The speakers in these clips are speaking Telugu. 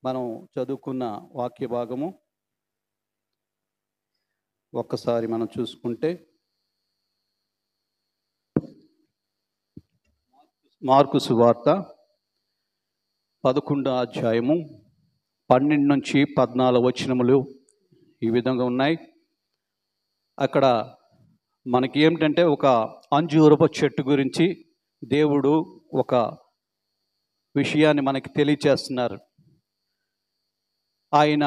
మనం చదువుకున్న వాక్య భాగము ఒక్కసారి మనం చూసుకుంటే మార్కు సువార్త 11వ అధ్యాయము 12 నుంచి 14 వచనములు ఈ విధంగా ఉన్నాయి. అక్కడ మనకి ఏమిటంటే ఒక అంజూరపు చెట్టు గురించి దేవుడు ఒక విషయాన్ని మనకి తెలియచేస్తున్నారు. ఆయన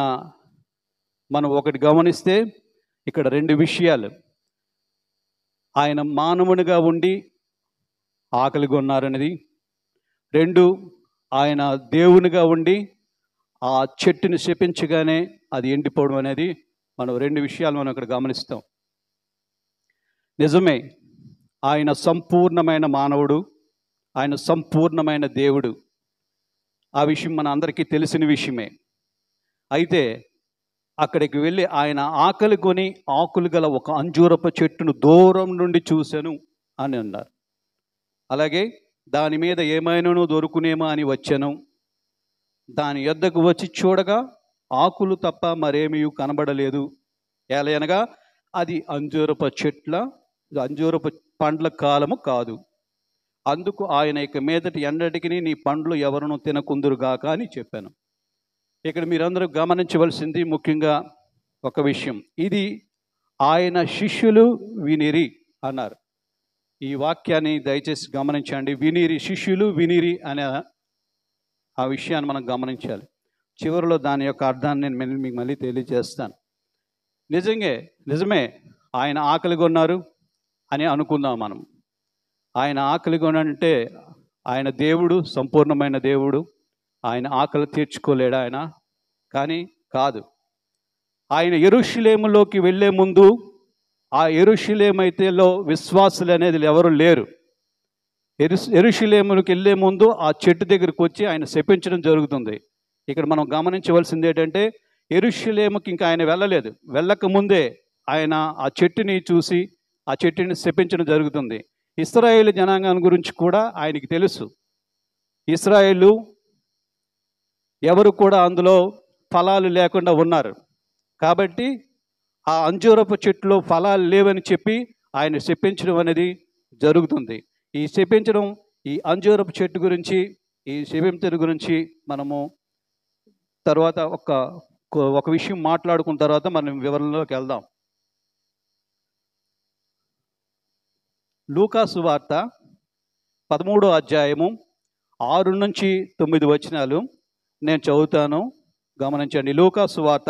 మనం ఒకటి గమనిస్తే ఇక్కడ రెండు విషయాలు. ఆయన మానవునిగా ఉండి ఆకలిగొన్నారనేది, రెండు ఆయన దేవునిగా ఉండి ఆ చెట్టుని శపించగానే అది ఎండిపోవడం అనేది మనం రెండు విషయాలు మనం ఇక్కడ గమనిస్తాం. నిజమే, ఆయన సంపూర్ణమైన మానవుడు, ఆయన సంపూర్ణమైన దేవుడు. ఆ విషయం మన అందరికీ తెలిసిన విషయమే. అయితే అక్కడికి వెళ్ళి ఆయన ఆకలి కొని ఆకులు గల ఒక అంజూరపు చెట్టును దూరం నుండి చూశాను అని అన్నారు. అలాగే దాని మీద ఏమైనాను దొరుకునేమో అని వచ్చాను. దాని యొద్దకు వచ్చి చూడగా ఆకులు తప్ప మరేమీ కనబడలేదు. ఎలాగనగా అది అంజూరపు అంజూరపు పండ్ల కాలము కాదు. అందుకు ఆయన ఇక మీదటి ఎన్నటికి నీ పండ్లు ఎవరునూ తినకుందురుగాక అని చెప్పాను. ఇక్కడ మీరందరూ గమనించవలసింది ముఖ్యంగా ఒక విషయం. ఇది ఆయన శిష్యులు వినిరి అన్నారు. ఈ వాక్యాన్ని దయచేసి గమనించండి. వినిరి, శిష్యులు వినిరి అనే ఆ విషయాన్ని మనం గమనించాలి. చివరిలో దాని యొక్క అర్థాన్ని నేను మీకు మళ్ళీ తెలియజేస్తాను. నిజమే ఆయన ఆకలిగొన్నారు అని అనుకుందాం మనం. ఆయన ఆకలిగొనంటే ఆయన దేవుడు, సంపూర్ణమైన దేవుడు. ఆయన ఆకలి తీర్చుకోలేడు ఆయన. కానీ కాదు, ఆయన యెరూషలేములోకి వెళ్ళే ముందు ఆ యెరూషలేమైతేలో విశ్వాసులు అనేది ఎవరు లేరు. యెరూషలేములోకి వెళ్ళే ముందు ఆ చెట్టు దగ్గరికి వచ్చి ఆయన శపించడం జరుగుతుంది. ఇక్కడ మనం గమనించవలసింది ఏంటంటే యెరూషలేముకి ఇంకా ఆయన వెళ్ళలేదు. వెళ్ళక ముందే ఆయన ఆ చెట్టుని చూసి ఆ చెట్టుని శపించడం జరుగుతుంది. ఇశ్రాయేలు జనాంగం గురించి కూడా ఆయనకి తెలుసు. ఇశ్రాయేలు ఎవరు కూడా అందులో ఫలాలు లేకుండా ఉన్నారు. కాబట్టి ఆ అంజూరపు చెట్టులో ఫలాలు లేవని చెప్పి ఆయన శపించడం అనేది జరుగుతుంది. ఈ శపించడం, ఈ అంజూరపు చెట్టు గురించి, ఈ శపించడం గురించి మనము తర్వాత ఒక విషయం మాట్లాడుకున్న తర్వాత మనం వివరణలోకి వెళ్దాం. లూకా సువార్త 13వ అధ్యాయము 6 నుంచి 9 వచనాలు నేను చదువుతాను, గమనించండి. లూకా సువార్త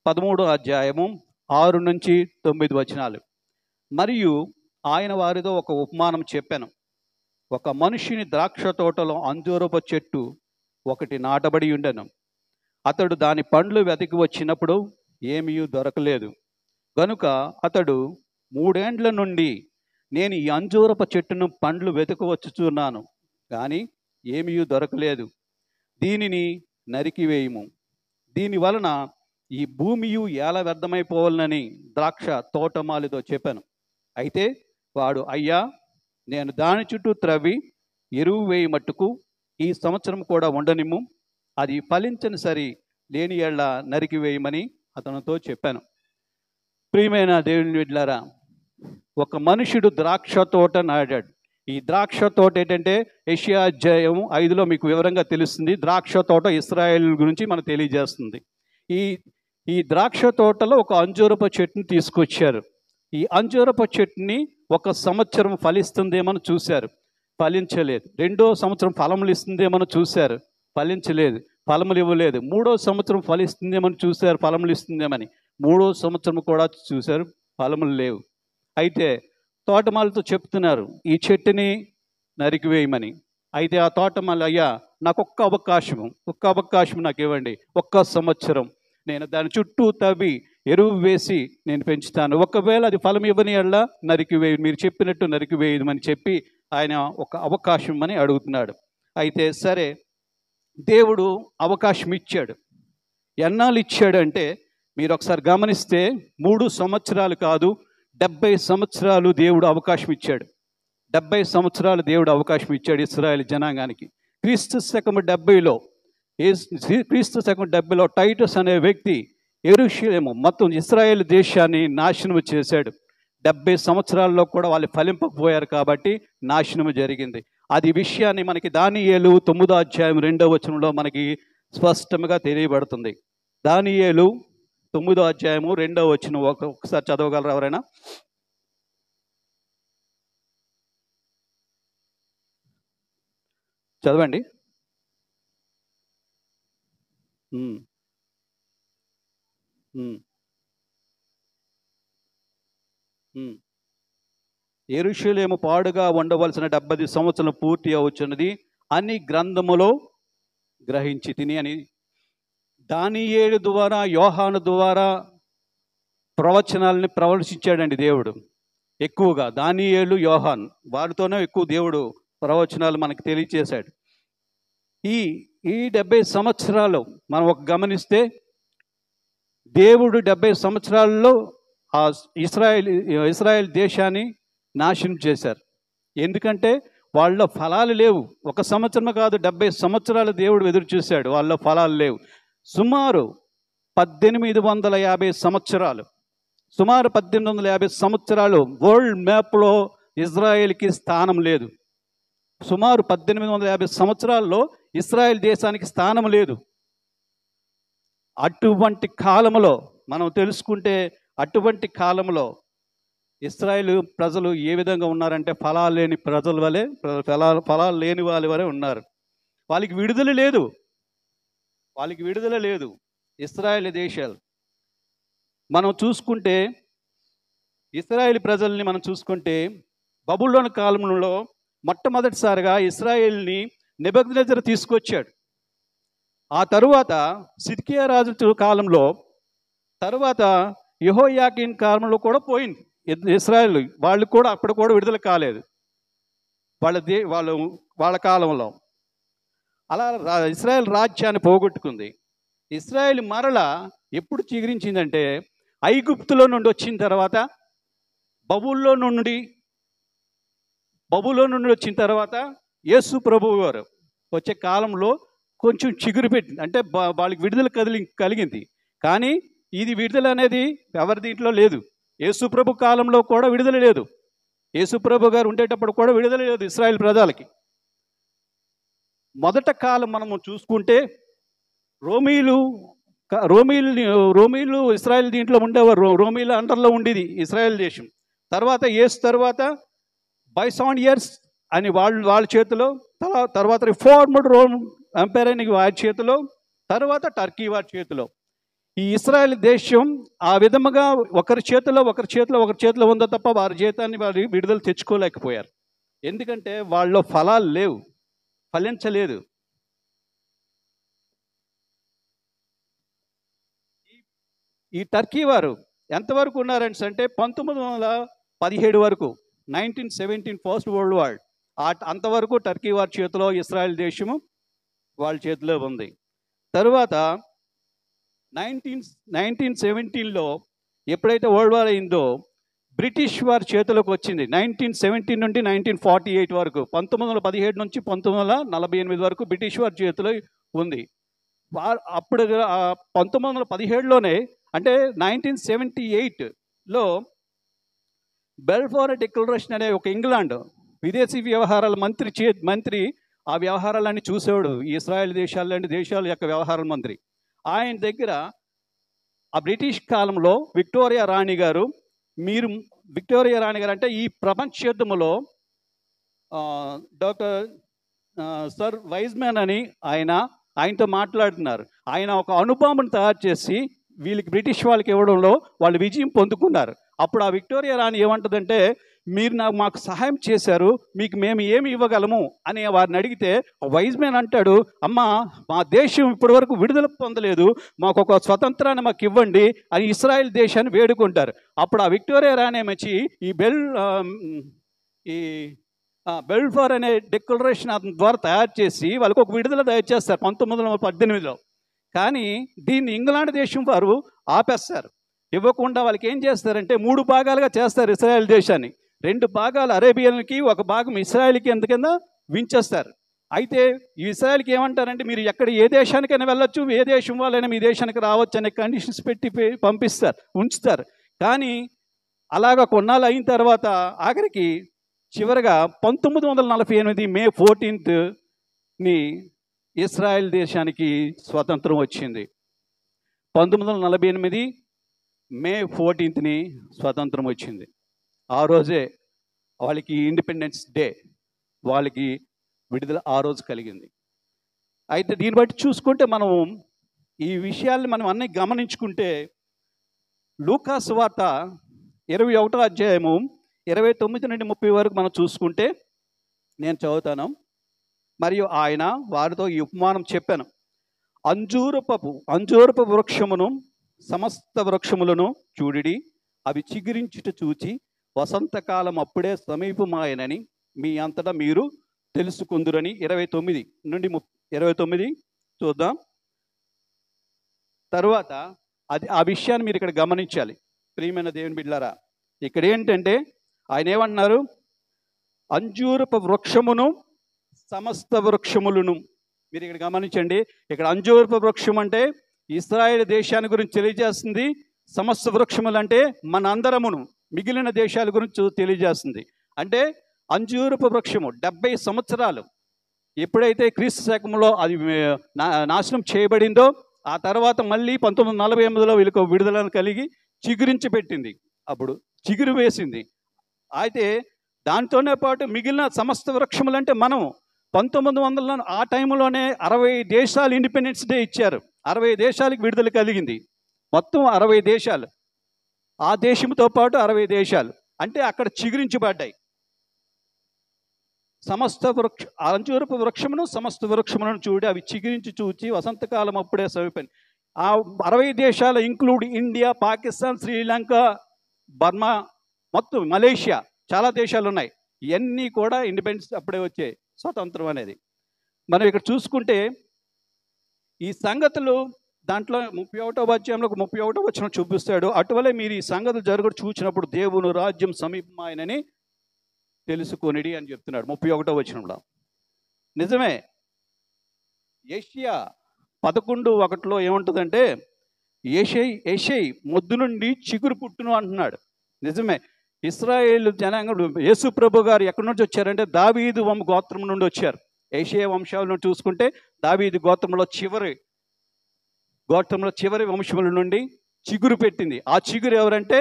13వ అధ్యాయము 6 నుంచి 9 వచనాలు. మరియు ఆయన వారితో ఒక ఉపమానం చెప్పాను. ఒక మనిషిని ద్రాక్ష తోటలో అంజూరపు చెట్టు ఒకటి నాటబడి ఉండెను. అతడు దాని పండ్లు వెతికి వచ్చినప్పుడు ఏమీ దొరకలేదు. గనుక అతడు 3 ఏండ్ల నుండి నేను ఈ అంజూరపు చెట్టును పండ్లు వెతకవచ్చుచున్నాను, కానీ ఏమీ దొరకలేదు. దీనిని నరికివేయము. దీని వలన ఈ భూమియు ఎలా వ్యర్థమైపోవాలని ద్రాక్ష తోటమాలితో చెప్పాను. అయితే వాడు, అయ్యా, నేను దాని చుట్టూ త్రవ్వి ఎరువు వేయి మట్టుకు ఈ సంవత్సరం కూడా ఉండనిమ్ము. అది ఫలించని సరి లేని ఏళ్ళ నరికివేయమని అతనితో చెప్పాను. ప్రియమైన దేవుని బిడ్డలారా, ఒక మనుషుడు ద్రాక్ష తోట నాటాడు. ఈ ద్రాక్ష తోట ఏంటంటే యెషయా అధ్యాయం 5లో మీకు వివరంగా తెలుస్తుంది. ద్రాక్ష తోట ఇశ్రాయేల్ గురించి మనకు తెలియజేస్తుంది. ఈ ద్రాక్ష తోటలో ఒక అంజూరపు చెట్టుని తీసుకొచ్చారు. ఈ అంజూరపు చెట్టుని 1 సంవత్సరం ఫలిస్తుందేమని చూశారు, ఫలించలేదు. 2వ సంవత్సరం ఫలములు ఇస్తుందేమని చూశారు, ఫలించలేదు, ఫలములు ఇవ్వలేదు. 3వ సంవత్సరం ఫలిస్తుందేమని చూశారు, ఫలములు ఇస్తుందేమని. 3వ సంవత్సరం కూడా చూశారు, ఫలములు లేవు. అయితే తోటమాలతో చెప్తున్నారు ఈ చెట్టుని నరికివేయమని. అయితే ఆ తోటమాల, అయ్యా, నాకు ఒక్క అవకాశం నాకు ఇవ్వండి. 1 సంవత్సరం నేను దాని చుట్టూ తవ్వి ఎరువు వేసి నేను పెంచుతాను. ఒకవేళ అది ఫలం ఇవ్వని ఎడల నరికివేయు, మీరు చెప్పినట్టు నరికివేయమని చెప్పి ఆయన ఒక అవకాశం అని అడుగుతున్నాడు. అయితే సరే, దేవుడు అవకాశం ఇచ్చాడు. ఎన్నాళ్ళు ఇచ్చాడు అంటే మీరు ఒకసారి గమనిస్తే 3 సంవత్సరాలు కాదు, 70 సంవత్సరాలు దేవుడు అవకాశం ఇచ్చాడు. 70 సంవత్సరాలు దేవుడు అవకాశం ఇచ్చాడు ఇశ్రాయేలు జనాంగానికి. క్రీస్తు శకము 70లో క్రీస్తు శకం 70లో టైటస్ అనే వ్యక్తి యెరూషలేము మొత్తం ఇశ్రాయేల్ దేశాన్ని నాశనం చేశాడు. 70 సంవత్సరాల్లో కూడా వాళ్ళు ఫలింపకపోయారు కాబట్టి నాశనం జరిగింది. అది విషయాన్ని మనకి దానియేలు 9వ అధ్యాయం 2వ వచనంలో మనకి స్పష్టంగా తెలియబడుతుంది. దానియేలు 9వ అధ్యాయము 2వ వచనం ఒకసారి చదవగలరు ఎవరైనా? చదవండి. యెరూషలేము పాడుగా ఉండవలసిన 70 సంవత్సరాలు పూర్తి అవుతున్నది అని గ్రంథములో గ్రహించి తిని అని దానియేలు ద్వారా యోహాను ద్వారా ప్రవచనాలని ప్రవచించాడండి దేవుడు. ఎక్కువగా దానియేలు యోహాన్ వారితోనే ఎక్కువ దేవుడు ప్రవచనాలు మనకు తెలియచేశాడు. ఈ 70 సంవత్సరాలు మనం ఒక గమనిస్తే దేవుడు 70 సంవత్సరాల్లో ఆ ఇస్రాయేల్ దేశాన్ని నాశనం చేశారు. ఎందుకంటే వాళ్ళ ఫలాలు లేవు. ఒక సంవత్సరం కాదు, 70 సంవత్సరాలు దేవుడు ఎదురు చూశాడు, వాళ్ళ ఫలాలు లేవు. సుమారు 1850 సంవత్సరాలు, సుమారు 1850 సంవత్సరాలు వరల్డ్ మ్యాప్లో ఇజ్రాయెల్కి స్థానం లేదు. సుమారు 1850 సంవత్సరాల్లో ఇస్రాయేల్ దేశానికి స్థానం లేదు. అటువంటి కాలంలో మనం తెలుసుకుంటే, అటువంటి కాలంలో ఇశ్రాయేలు ప్రజలు ఏ విధంగా ఉన్నారంటే ఫలాలు లేని ప్రజల వలె, ఫలాలు లేని వాళ్ళ వలె ఉన్నారు. వాళ్ళకి విడుదల లేదు, వాళ్ళకి విడుదల లేదు. ఇశ్రాయేల్ దేశాలు మనం చూసుకుంటే, ఇశ్రాయేల్ ప్రజల్ని మనం చూసుకుంటే బబులోను కాలంలో మొట్టమొదటిసారిగా ఇశ్రాయేల్ని నెబుకద్నెజరు తీసుకొచ్చాడు. ఆ తరువాత సిద్కియా రాజు కాలంలో, తరువాత యెహోయాకీన్ కాలంలో కూడా పోయింది ఇశ్రాయేల్. వాళ్ళు కూడా అప్పుడు కూడా విడుదల కాలేదు వాళ్ళ కాలంలో. అలా ఇశ్రాయేల్ రాజ్యాన్ని పోగొట్టుకుంది. ఇశ్రాయేల్ మరల ఎప్పుడు చిగురించిందంటే ఐగుప్తులో నుండి వచ్చిన తర్వాత, బబులో నుండి వచ్చిన తర్వాత యేసు ప్రభువు వారు వచ్చే కాలంలో కొంచెం చిగురు పెట్టింది. అంటే వాళ్ళకి విడుదల కలిగింది. కానీ ఇది విడుదల అనేది ఎవరి దీంట్లో లేదు. యేసు ప్రభు కాలంలో కూడా విడుదల లేదు. యేసు ప్రభు గారు ఉండేటప్పుడు కూడా విడుదల లేదు ఇశ్రాయేల్ ప్రజలకి. మొదట కాలం మనము చూసుకుంటే రోమీలు ఇశ్రాయేల్ దీంట్లో ఉండేవారు. రోమీల అండర్లో ఉండేది ఇశ్రాయేల్ దేశం. తర్వాత యేసు తర్వాత బైసానియర్స్ అని వాళ్ళ చేతిలో, తర్వాత రిఫార్మ్డ్ రోమ్ ఎంపైర్ అని వారి చేతిలో, తర్వాత టర్కీ వారి చేతిలో. ఈ ఇశ్రాయేల్ దేశం ఆ విధముగా ఒకరి చేతిలో ఉందో తప్ప వారి జీతాన్ని వారి విడుదల తెచ్చుకోలేకపోయారు. ఎందుకంటే వాళ్ళలో ఫలాలు లేవు, ఫలించలేదు. ఈ టర్కీ వారు ఎంతవరకు ఉన్నారంటే 1917 వరకు, 1917 ఫస్ట్ వరల్డ్ వార్, అంతవరకు టర్కీ వారి చేతిలో ఇశ్రాయేల్ దేశము వాళ్ళ చేతిలో ఉంది. తరువాత 1917లో ఎప్పుడైతే వరల్డ్ వార్ అయిందో బ్రిటిష్ వారి చేతిలోకి వచ్చింది. 1917 నుండి 1948 వరకు, 1917 నుంచి 1948 వరకు బ్రిటిష్ వారి చేతిలో ఉంది. అప్పుడు 1917లోనే, అంటే 1978లో బెల్ఫోర్ డిక్లరేషన్ అనే ఒక ఇంగ్లాండ్ విదేశీ వ్యవహారాల మంత్రి ఆ వ్యవహారాలన్నీ చూసేవాడు. ఈ ఇశ్రాయేల్ దేశాల యొక్క వ్యవహారాల మంత్రి. ఆయన దగ్గర ఆ బ్రిటిష్ కాలంలో విక్టోరియా రాణి గారు అంటే ఈ ప్రపంచ యుద్ధములో డాక్టర్ సర్ వైజ్మ్యాన్ అని ఆయనతో మాట్లాడుతున్నారు. ఆయన ఒక అణుబాంబును తయారు చేసి వీళ్ళకి బ్రిటిష్ వాళ్ళకి ఇవ్వడంలో వాళ్ళు విజయం పొందుకున్నారు. అప్పుడు ఆ విక్టోరియా రాణి ఏమంటుందంటే, మీరు మాకు సహాయం చేశారు, మీకు మేము ఏమి ఇవ్వగలము అని వారిని అడిగితే వైజ్మ్యాన్ అంటాడు, అమ్మా మా దేశం ఇప్పటి వరకు విడుదల పొందలేదు, మాకు ఒక స్వతంత్రాన్ని మాకు ఇవ్వండి అని ఇశ్రాయేల్ దేశాన్ని వేడుకుంటారు. అప్పుడు ఆ విక్టోరియా రాణి వచ్చి ఈ బెల్ఫోర్ అనే డిక్లరేషన్ ద్వారా తయారు చేసి వాళ్ళకు ఒక విడుదల తయారు చేస్తారు 1918లో. కానీ దీన్ని ఇంగ్లాండ్ దేశం వారు ఆపేస్తారు, ఇవ్వకుండా వాళ్ళకి ఏం చేస్తారంటే 3 భాగాలుగా చేస్తారు ఇశ్రాయేల్ దేశాన్ని. 2 భాగాలు అరేబియన్కి, ఒక భాగం ఇశ్రాయేల్కి కింద వించేస్తారు. అయితే ఇశ్రాయేల్కి ఏమంటారంటే మీరు ఎక్కడ ఏ దేశానికైనా వెళ్ళొచ్చు, ఏ దేశం వాళ్ళైనా మీ దేశానికి రావచ్చు అనే కండిషన్స్ పెట్టి పంపిస్తారు, ఉంచుతారు. కానీ అలాగా కొన్నాళ్ళు అయిన తర్వాత ఆఖరికి చివరగా 1948 మే 14ని ఇస్రాయేల్ దేశానికి స్వతంత్రం వచ్చింది. 1948 మే 14ని స్వతంత్రం వచ్చింది. ఆ రోజే వాళ్ళకి ఇండిపెండెన్స్ డే, వాళ్ళకి విడుదల ఆ రోజు కలిగింది. అయితే దీన్ని బట్టి చూసుకుంటే మనం ఈ విషయాల్ని మనం అన్నీ గమనించుకుంటే లూకా సువార్త 21వ అధ్యాయము 29 నుండి 30 వరకు మనం చూసుకుంటే నేను చదువుతాను. మరియు ఆయన వారితో ఈ ఉపమానం చెప్పాను. అంజూరపు వృక్షమును సమస్త వృక్షములను చూడిడి, అవి చిగురించుట చూచి వసంతకాలం అప్పుడే సమీపమాయనని మీ అంతటా మీరు తెలుసుకుందురని. 29 నుండి 29 చూద్దాం. తరువాత ఆ విషయాన్ని మీరు ఇక్కడ గమనించాలి ప్రియమైన దేవుని బిడ్డలారా. ఇక్కడ ఏంటంటే ఆయన ఏమన్నారు, అంజూరపు వృక్షమును సమస్త వృక్షములను. మీరు ఇక్కడ గమనించండి, ఇక్కడ అంజూరపు వృక్షం అంటే ఇశ్రాయేలు దేశాన్ని గురించి తెలియజేస్తుంది, సమస్త వృక్షములు అంటే మన అందరమును మిగిలిన దేశాల గురించి తెలియజేస్తుంది. అంటే అంజూరపు వృక్షము 70 సంవత్సరాలు ఎప్పుడైతే క్రీస్తు శకంలో అది నాశనం చేయబడిందో ఆ తర్వాత మళ్ళీ 1948లో వీళ్ళకు విడుదలను కలిగి చిగురించి పెట్టింది, అప్పుడు చిగురు వేసింది. అయితే దాంతోనే పాటు మిగిలిన సమస్త వృక్షములు అంటే మనం 1900 ఆ టైంలోనే 60 దేశాలు ఇండిపెండెన్స్ డే ఇచ్చారు. 60 దేశాలకు విడుదల కలిగింది. మొత్తం 60 దేశాలు, ఆ దేశంతో పాటు 60 దేశాలు అంటే అక్కడ చిగురించబడ్డాయి. అంజూరపు వృక్షమును సమస్త వృక్షములను చూడి అవి చిగురించి చూచి వసంతకాలం అప్పుడే సమీపం. ఆ 60 దేశాలు include India, Pakistan, Sri Lanka, Burma, మొత్తం మలేషియా, చాలా దేశాలు ఉన్నాయి. ఇవన్నీ కూడా ఇండిపెండెన్స్ అప్పుడే వచ్చాయి, స్వతంత్రం అనేది. మనం ఇక్కడ చూసుకుంటే ఈ సంగతులు దాంట్లో 31వ అధ్యాయంలో 31వ వచనం చూపిస్తాడు. అటువలే మీరు ఈ సంగతులు జరుగుడు చూచినప్పుడు దేవుని రాజ్యం సమీపమాయనని తెలుసుకొనిడి అని చెప్తున్నాడు 31వ వచనంలో. నిజమే, యెషయా 11:1 ఏముంటుందంటే యెషై మొద్దు నుండి చిగురు పుట్టును అంటున్నాడు. నిజమే, ఇశ్రాయేలు జనాంగం యేసు ప్రభు గారు ఎక్కడి నుంచి వచ్చారంటే దావీదు గోత్రం నుండి వచ్చారు. యెషయా వంశాలను చూసుకుంటే దావీదు గోత్రంలో చివరి వంశముల నుండి చిగురు పెట్టింది. ఆ చిగురు ఎవరంటే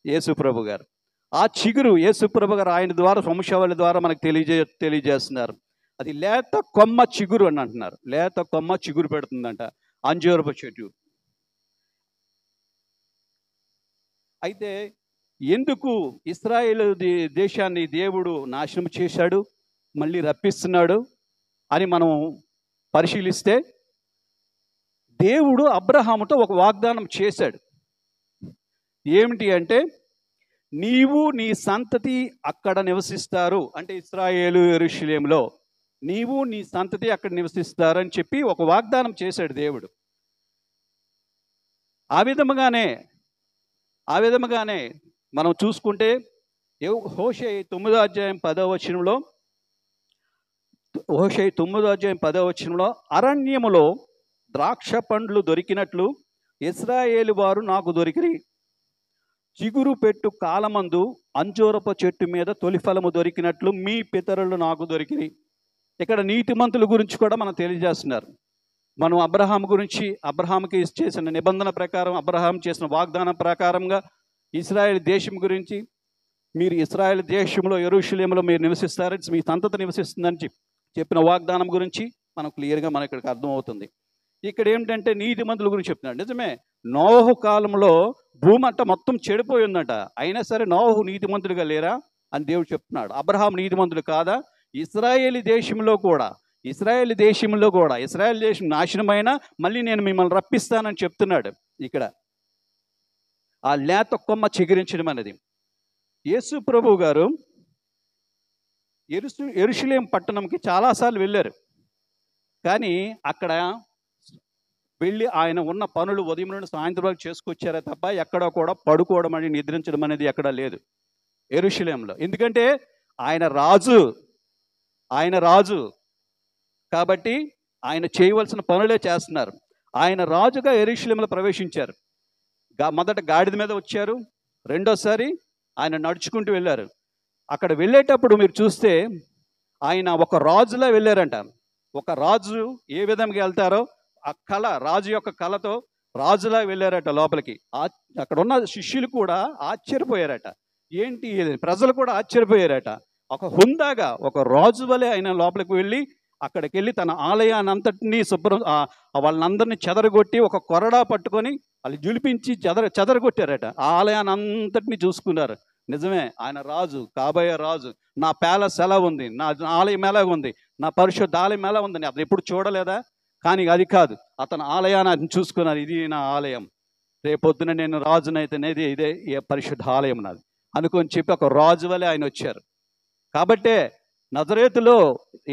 యేసు ప్రభు గారు. ఆ చిగురు యేసు ప్రభు గారు ఆయన ద్వారా వంశావళి ద్వారా మనకు తెలియజేస్తున్నారు. అది లేత కొమ్మ చిగురు అని అంటున్నారు. లేత కొమ్మ చిగురు పెడుతుందంట అంజూరపు చెట్టు. అయితే ఎందుకు ఇశ్రాయేలు దేశాన్ని దేవుడు నాశనం చేశాడు, మళ్ళీ రప్పిస్తున్నాడు అని మనం పరిశీలిస్తే, దేవుడు అబ్రహాముతో ఒక వాగ్దానం చేశాడు. ఏమిటి అంటే, నీవు నీ సంతతి అక్కడ నివసిస్తారు, అంటే ఇశ్రాయేలు యెరూషలేములో నీవు నీ సంతతి అక్కడ నివసిస్తారు అని చెప్పి ఒక వాగ్దానం చేశాడు దేవుడు. ఆ విధముగానే మనం చూసుకుంటే హోషేయ 9వ అధ్యాయం 10వ వచనంలో అరణ్యములో ద్రాక్ష పండ్లు దొరికినట్లు ఇశ్రాయేలు వారు నాకు దొరికిరి, చిగురు పెట్టు కాలమందు అంజూరపు చెట్టు మీద తొలిఫలము దొరికినట్లు మీ పితరులు నాకు దొరికిరి. ఇక్కడ నీతిమంతుల గురించి కూడా మనం తెలియజేస్తున్నారు. మనం అబ్రహాముకి చేసిన నిబంధన ప్రకారం, అబ్రహాం చేసిన వాగ్దానం ప్రకారంగా ఇశ్రాయేల్ దేశం గురించి, మీరు ఇశ్రాయేల్ దేశంలో యెరూషలేములో మీరు నివసిస్తారని, మీ సంతతి నివసిస్తుందని చెప్పిన వాగ్దానం గురించి మనం క్లియర్గా మనకి ఇక్కడికి అర్థమవుతుంది. ఇక్కడ ఏమిటంటే నీతిమంతుల గురించి చెప్తున్నాడు. నిజమే, నోహు కాలంలో భూమి అంతా మొత్తం చెడిపోయి ఉందట, అయినా సరే నోహు నీతిమంతులుగా లేరా అని దేవుడు చెప్తున్నాడు. అబ్రహాం నీతిమంతులు కాదా? ఇశ్రాయేల్ దేశంలో కూడా ఇశ్రాయేల్ దేశం నాశనమైన మళ్ళీ నేను మిమ్మల్ని రప్పిస్తానని చెప్తున్నాడు. ఇక్కడ ఆ లేత కొమ్మ చిగురించడం అనేది. యేసు ప్రభు గారు యెరూషలేం పట్టణంకి చాలాసార్లు వెళ్ళారు. కానీ అక్కడ వెళ్ళి ఆయన ఉన్న పనులు ఉదయం నుండి సాయంత్రం వరకు చేసుకొచ్చారే తప్ప ఎక్కడో కూడా పడుకోవడం అని, నిద్రించడం అనేది ఎక్కడా లేదు యెరూషలేంలో. ఎందుకంటే ఆయన రాజు, ఆయన రాజు కాబట్టి ఆయన చేయవలసిన పనులే చేస్తున్నారు. ఆయన రాజుగా యెరూషలేములో ప్రవేశించారు. మొదట గాడిద మీద వచ్చారు, రెండోసారి ఆయన నడుచుకుంటూ వెళ్ళారు. అక్కడ వెళ్ళేటప్పుడు మీరు చూస్తే ఆయన ఒక రాజులా వెళ్ళారంట. ఒక రాజు ఏ విధంగా వెళ్తారో ఆ కళ, రాజు యొక్క కళతో రాజులా వెళ్ళారట లోపలికి. అక్కడ ఉన్న శిష్యులు కూడా ఆశ్చర్యపోయారట. ఏంటి, ప్రజలు కూడా ఆశ్చర్యపోయారట. ఒక హుందాగా ఒక రాజు వలె ఆయన లోపలికి వెళ్ళి అక్కడికి వెళ్ళి తన ఆలయాన్ని అంతటినీ వాళ్ళందరినీ చెదరగొట్టి ఒక కొరడా పట్టుకొని వాళ్ళు జులిపించి చెదరగొట్టారట. ఆ ఆలయాన్ని అంతటినీ చూసుకున్నారు. నిజమే, ఆయన రాజు, కాబోయే రాజు. నా ప్యాలెస్ ఎలా ఉంది, నా ఆలయం ఎలా ఉంది, నా పరిశుద్ధ ఆలయం ఎలా ఉందని అతను ఎప్పుడు చూడలేదా? కానీ అది కాదు, అతను ఆలయాన్ని చూసుకున్నారు. ఇది నా ఆలయం, రేపొద్దున నేను రాజునైతేనేది ఇదే పరిశుద్ధ ఆలయం నాది అనుకొని చెప్పి ఒక రాజు వలె ఆయన వచ్చారు. కాబట్టే నజరేతులో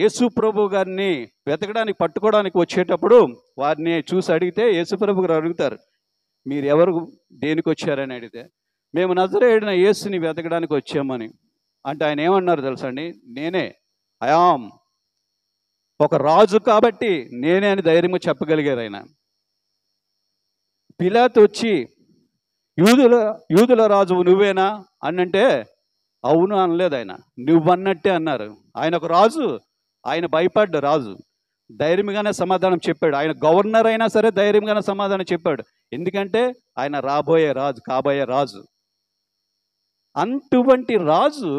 యేసు ప్రభు గారిని వెతకడానికి పట్టుకోవడానికి వచ్చేటప్పుడు వారిని చూసి అడిగితే యేసు ప్రభు గారు అడుగుతారు, మీరు ఎవరు, దేనికి వచ్చారని అడిగితే, మేము నజరేయుడైన యేసుని వెతకడానికి వచ్చామని. అంటే ఆయన ఏమన్నారు తెలుసా అండి, నేనే, ఐయామ్, ఒక రాజు కాబట్టి నేనే అని ధైర్యంగా చెప్పగలిగారు ఆయన. పిలాతు వచ్చి యూదుల రాజువు నువ్వేనా అని అంటే అవును అనలేదు ఆయన, నువ్వన్నట్టే అన్నారు. ఆయన ఒక రాజు, ఆయన భయపడ్డ రాజు, ధైర్యంగానే సమాధానం చెప్పాడు. ఆయన గవర్నర్ అయినా సరే ధైర్యంగానే సమాధానం చెప్పాడు. ఎందుకంటే ఆయన రాబోయే రాజు, కాబోయే రాజు. అటువంటి రాజు,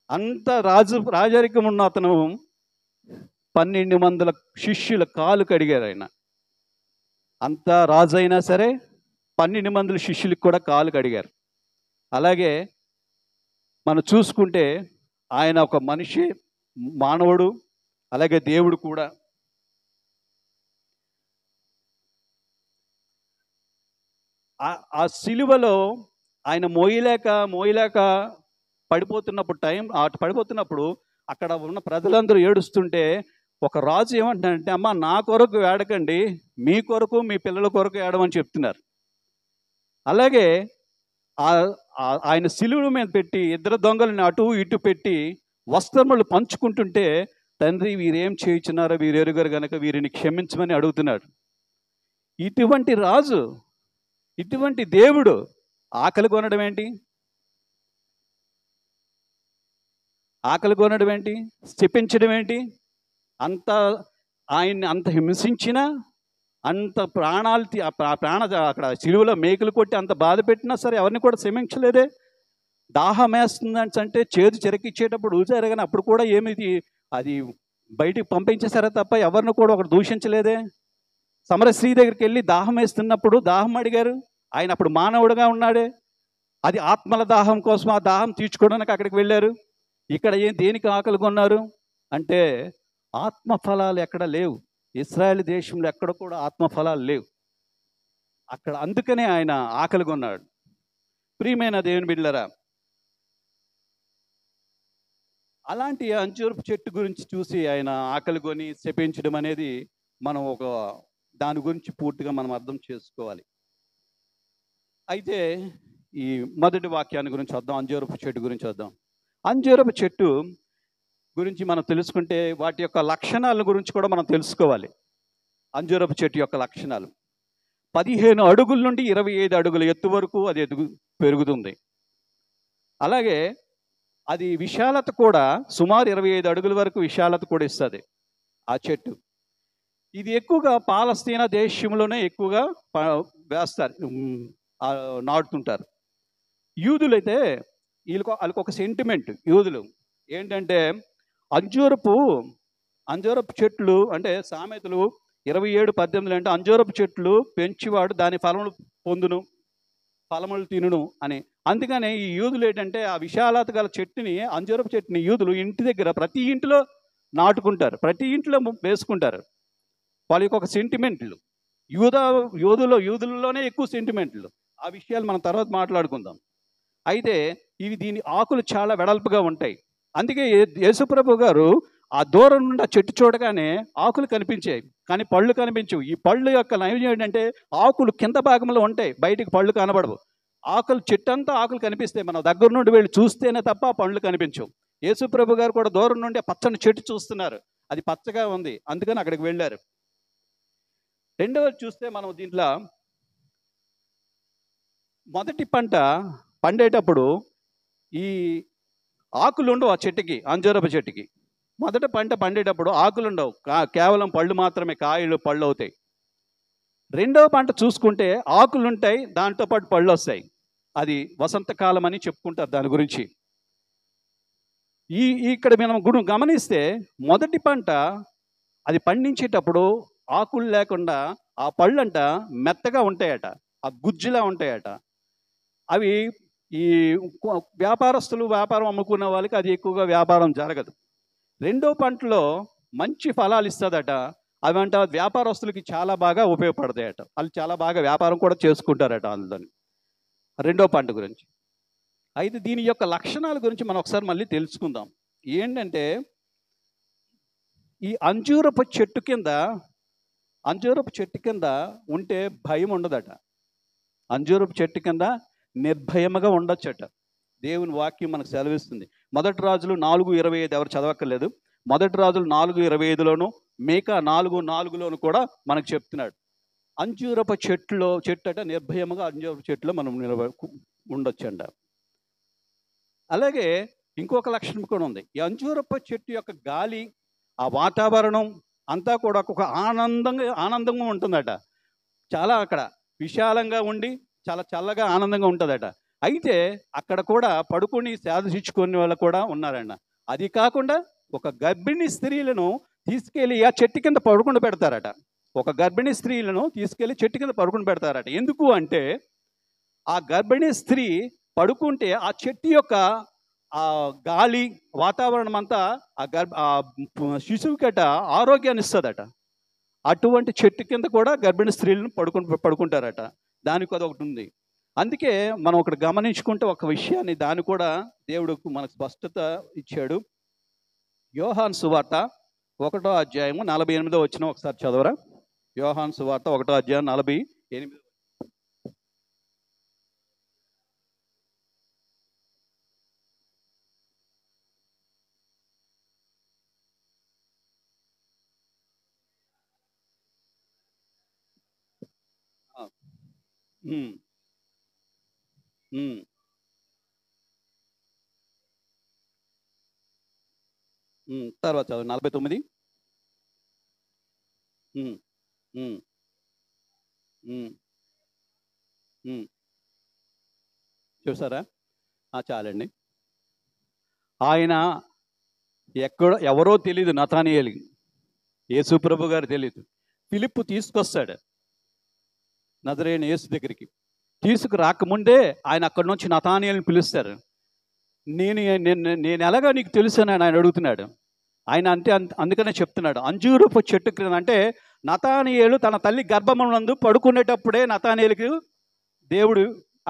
అంత రాజరికం ఉన్న అతను 1200 శిష్యుల కాలు కడిగారు ఆయన. అంత రాజు అయినా సరే 12 మంది శిష్యులకు కూడా కాలు కడిగారు. అలాగే మనం చూసుకుంటే ఆయన ఒక మనిషి, మానవుడు, అలాగే దేవుడు కూడా. ఆ సిలువలో ఆయన మోయలేక పడిపోతున్నప్పుడు అక్కడ ఉన్న ప్రజలందరూ ఏడుస్తుంటే ఒక రాజు ఏమంటున్నాడంటే, అమ్మ నా కొరకు ఏడకండి, మీ కొరకు మీ పిల్లల కొరకు ఏడమని చెప్తున్నారు. అలాగే ఆయన సిలువ మీద పెట్టి ఇద్దరు దొంగలను అటు ఇటు పెట్టి వస్త్రములు పంచుకుంటుంటే, తండ్రి వీరేం చేయుచున్నారో వీరు ఎరుగరు గనక వీరిని క్షమించమని అడుగుతున్నాడు. ఇటువంటి రాజు, ఇటువంటి దేవుడు ఆకలి కొనడం ఏంటి, శపించడం ఏంటి? ఆయన్ని అంత హింసించినా, అంత అక్కడ సిలువలో మేకులు కొట్టి అంత బాధ పెట్టినా సరే ఎవరిని కూడా క్షమించలేదే. దాహం వేస్తుందని అంటే చేదు చెరకిచ్చేటప్పుడు ఊసారు, కానీ అప్పుడు కూడా అది బయటికి పంపించేశారే తప్ప ఎవరిని కూడా ఒకటి దూషించలేదే. సమర స్త్రీ దగ్గరికి వెళ్ళి దాహం వేస్తున్నప్పుడు దాహం అడిగారు, ఆయన అప్పుడు మానవుడుగా ఉన్నాడే. అది ఆత్మల దాహం కోసం, ఆ దాహం తీర్చుకోవడానికి అక్కడికి వెళ్ళారు. ఇక్కడ దేనికి ఆకలి కొన్నారు అంటే ఆత్మఫలాలు ఎక్కడ లేవు. ఇశ్రాయేల్ దేశంలో ఎక్కడ కూడా ఆత్మఫలాలు లేవు అక్కడ. అందుకనే ఆయన ఆకలి కొన్నాడు. ప్రియమైన దేవుని బిడ్డలారా, అలాంటి అంజూరపు చెట్టు గురించి చూసి ఆయన ఆకలి కొని శపించడం అనేది మనం దాని గురించి పూర్తిగా మనం అర్థం చేసుకోవాలి. అయితే ఈ మొదటి వాక్యాన్ని గురించి వద్దాం, అంజూరపు చెట్టు గురించి వద్దాం. అంజూరపు చెట్టు గురించి మనం తెలుసుకుంటే వాటి యొక్క లక్షణాల గురించి కూడా మనం తెలుసుకోవాలి. అంజూరపు చెట్టు యొక్క లక్షణాలు: 15 అడుగుల నుండి 25 అడుగుల ఎత్తు వరకు అది పెరుగుతుంది. అలాగే అది విశాలత కూడా సుమారు 25 అడుగుల వరకు విశాలత కూడా ఇస్తుంది ఆ చెట్టు. ఇది ఎక్కువగా పాలస్తీనా దేశంలోనే ఎక్కువగా వేస్తారు, నాటుతుంటారు. యూదులైతే వాళ్ళకి ఒక సెంటిమెంట్, యూదులు ఏంటంటే అంజూరపు చెట్లు అంటే సామెతలు 27:18 అంటే అంజూరపు చెట్లు పెంచివాడు దాని ఫలములు తినును అని. అందుకనే ఈ యూదులు ఏంటంటే ఆ విశాలత గల చెట్టుని, అంజూరపు చెట్టుని యూదులు ఇంటి దగ్గర ప్రతి ఇంట్లో నాటుకుంటారు, ప్రతి ఇంట్లో వేసుకుంటారు. వాళ్ళకి ఒక సెంటిమెంట్లు, యూదులలోనే ఎక్కువ సెంటిమెంట్లు. ఆ విషయాలు మనం తర్వాత మాట్లాడుకుందాం. అయితే దీని ఆకులు చాలా వెడల్పుగా ఉంటాయి. అందుకే యేసుప్రభు గారు ఆ దూరం నుండి ఆ చెట్టు చూడగానే ఆకులు కనిపించాయి కానీ పళ్ళు కనిపించవు. ఈ పళ్ళు యొక్క నైవేద్యం ఏంటంటే ఆకులు కింద భాగంలో ఉంటాయి, బయటికి పళ్ళు కనబడవు. చెట్టు అంతా ఆకులు కనిపిస్తాయి, మన దగ్గర నుండి వెళ్ళి చూస్తేనే తప్ప ఆ పండ్లు కనిపించవు. యేసుప్రభు గారు కూడా దూరం నుండి పచ్చని చెట్టు చూస్తున్నారు, అది పచ్చగా ఉంది, అందుకని అక్కడికి వెళ్ళారు. రెండవది చూస్తే మనం దీంట్లో మొదటి పంట పండేటప్పుడు ఈ ఆకులు ఉండవు ఆ చెట్టుకి, అంజూరపు చెట్టుకి. మొదట పంట పండేటప్పుడు ఆకులు ఉండవు, కేవలం పళ్ళు మాత్రమే, కాయలు పళ్ళు అవుతాయి. రెండవ పంట చూసుకుంటే ఆకులు ఉంటాయి, దాంతోపాటు పళ్ళు వస్తాయి. అది వసంతకాలం అని చెప్పుకుంటారు దాని గురించి. ఇక్కడ మనం గమనిస్తే మొదటి పంట అది పండించేటప్పుడు ఆకులు లేకుండా ఆ పళ్ళంట మెత్తగా ఉంటాయట, ఆ గుజ్జులా ఉంటాయట. అవి ఈ వ్యాపారస్తులు వ్యాపారం అమ్ముకునే వాళ్ళకి అది ఎక్కువగా వ్యాపారం జరగదు. రెండో పంటలో మంచి ఫలాలు ఇస్తుందట, అవంట వ్యాపారస్తులకి చాలా బాగా ఉపయోగపడతాయట, వాళ్ళు చాలా బాగా వ్యాపారం కూడా చేసుకుంటారట అందులోని. రెండో పంట గురించి. అయితే దీని యొక్క లక్షణాల గురించి మనం ఒకసారి మళ్ళీ తెలుసుకుందాం. ఏంటంటే ఈ అంజూరపు చెట్టు కింద ఉంటే భయం ఉండదట. అంజూరపు చెట్టు కింద నిర్భయముగా ఉండొచ్చట. దేవుని వాక్యం మనకు సెలవిస్తుంది. మొదటి రాజులు 4:25 ఎవరు చదవక్కర్లేదు. మొదటి రాజులు 4:25లోను మేకా 4:4లోను కూడా మనకు చెప్తున్నాడు. అంజూరపు చెట్టట నిర్భయముగా అంజూరపు చెట్టులో మనం ఉండొచ్చంట. అలాగే ఇంకొక లక్షణం కూడా ఉంది. ఈ అంజూరపు చెట్టు యొక్క గాలి, ఆ వాతావరణం అంతా కూడా ఒక ఆనందంగా ఉంటుందట. చాలా అక్కడ విశాలంగా ఉండి చాలా చల్లగా ఆనందంగా ఉంటుందట. అయితే అక్కడ కూడా పడుకొని సాధించుకునే వాళ్ళు కూడా ఉన్నారన్న. అది కాకుండా ఒక గర్భిణీ స్త్రీలను తీసుకెళ్ళి ఆ చెట్టు కింద పడుకుని పెడతారట. ఒక గర్భిణీ స్త్రీలను తీసుకెళ్ళి చెట్టు కింద పడుకుని పెడతారట. ఎందుకు అంటే ఆ గర్భిణీ స్త్రీ పడుకుంటే ఆ చెట్టు యొక్క ఆ గాలి వాతావరణం అంతా ఆ శిశువుకట ఆరోగ్యాన్ని ఇస్తుందట. అటువంటి చెట్టు కింద కూడా గర్భిణీ స్త్రీలను పడుకుంటారట. దానికి అదొకటి ఉంది. అందుకే మనం ఒకటి గమనించుకుంటే ఒక విషయాన్ని, దాన్ని కూడా దేవుడు మనకు స్పష్టత ఇచ్చాడు. యోహాను సువార్త 1వ అధ్యాయము 48వ వచనం ఒకసారి చదవరా. యోహాను సువార్త 1వ అధ్యాయం 48. తర్వాత 49. చూసారా? చాలండి. ఆయన ఎవరో తెలీదు, నతానియేలు, యేసుప్రభు గారు తెలీదు. ఫిలిప్పు తీసుకొస్తాడు నజరేయుని యేసు దగ్గరికి. తీసుకురాకముందే ఆయన అక్కడి నుంచి నతానియేలుని పిలుస్తారు. నేను ఎలాగా నీకు తెలుసు అని ఆయన అడుగుతున్నాడు. ఆయన అందుకనే చెప్తున్నాడు, అంజూరపు చెట్టు క్రింద. అంటే నతానియేలు తన తల్లి గర్భమునందు పడుకునేటప్పుడే నతానియేలుకి దేవుడు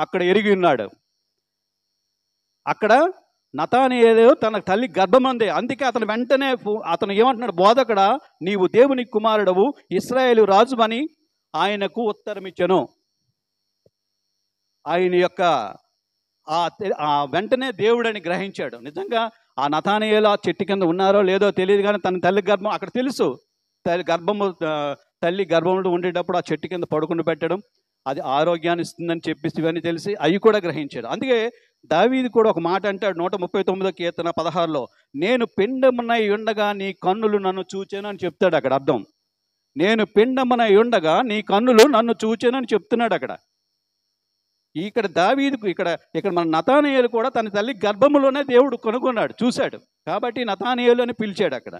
అక్కడ ఎరిగి ఉన్నాడు. అక్కడ నతానియేలు తన తల్లి గర్భమందే. అందుకే అతను వెంటనే అతను ఏమంటున్నాడు, బోధకుడా నీవు దేవుని కుమారుడవు, ఇశ్రాయేలు రాజు అని ఆయనకు ఉత్తరం ఇచ్చెను. ఆయన యొక్క వెంటనే దేవుడని గ్రహించాడు. నిజంగా ఆ నతానియేలు ఆ చెట్టు కింద ఉన్నారో లేదో తెలియదు, కానీ తన తల్లి గర్భం అక్కడ తెలుసు. తల్లి గర్భంలో ఉండేటప్పుడు ఆ చెట్టు కింద పడుకుని పెట్టడం అది ఆరోగ్యాన్ని ఇస్తుందని చెప్పేసి ఇవన్నీ తెలిసి అవి కూడా గ్రహించాడు. అందుకే దావీదు కూడా ఒక మాట అంటాడు 139వ కీర్తన 16లో, నేను పిండమునై ఉండగా నీ కన్నులు నన్ను చూచెను అని చెప్తాడు. అక్కడ అర్థం, నేను పిండమునై ఉండగా నీ కన్నులు నన్ను చూచెను అని చెప్తున్నాడు అక్కడ. ఇక్కడ దావీదుకు ఇక్కడ మన నతానియేలు కూడా తన తల్లి గర్భములోనే దేవుడు కనుగొన్నాడు, చూశాడు. కాబట్టి నతానియేలు అని పిలిచాడు అక్కడ.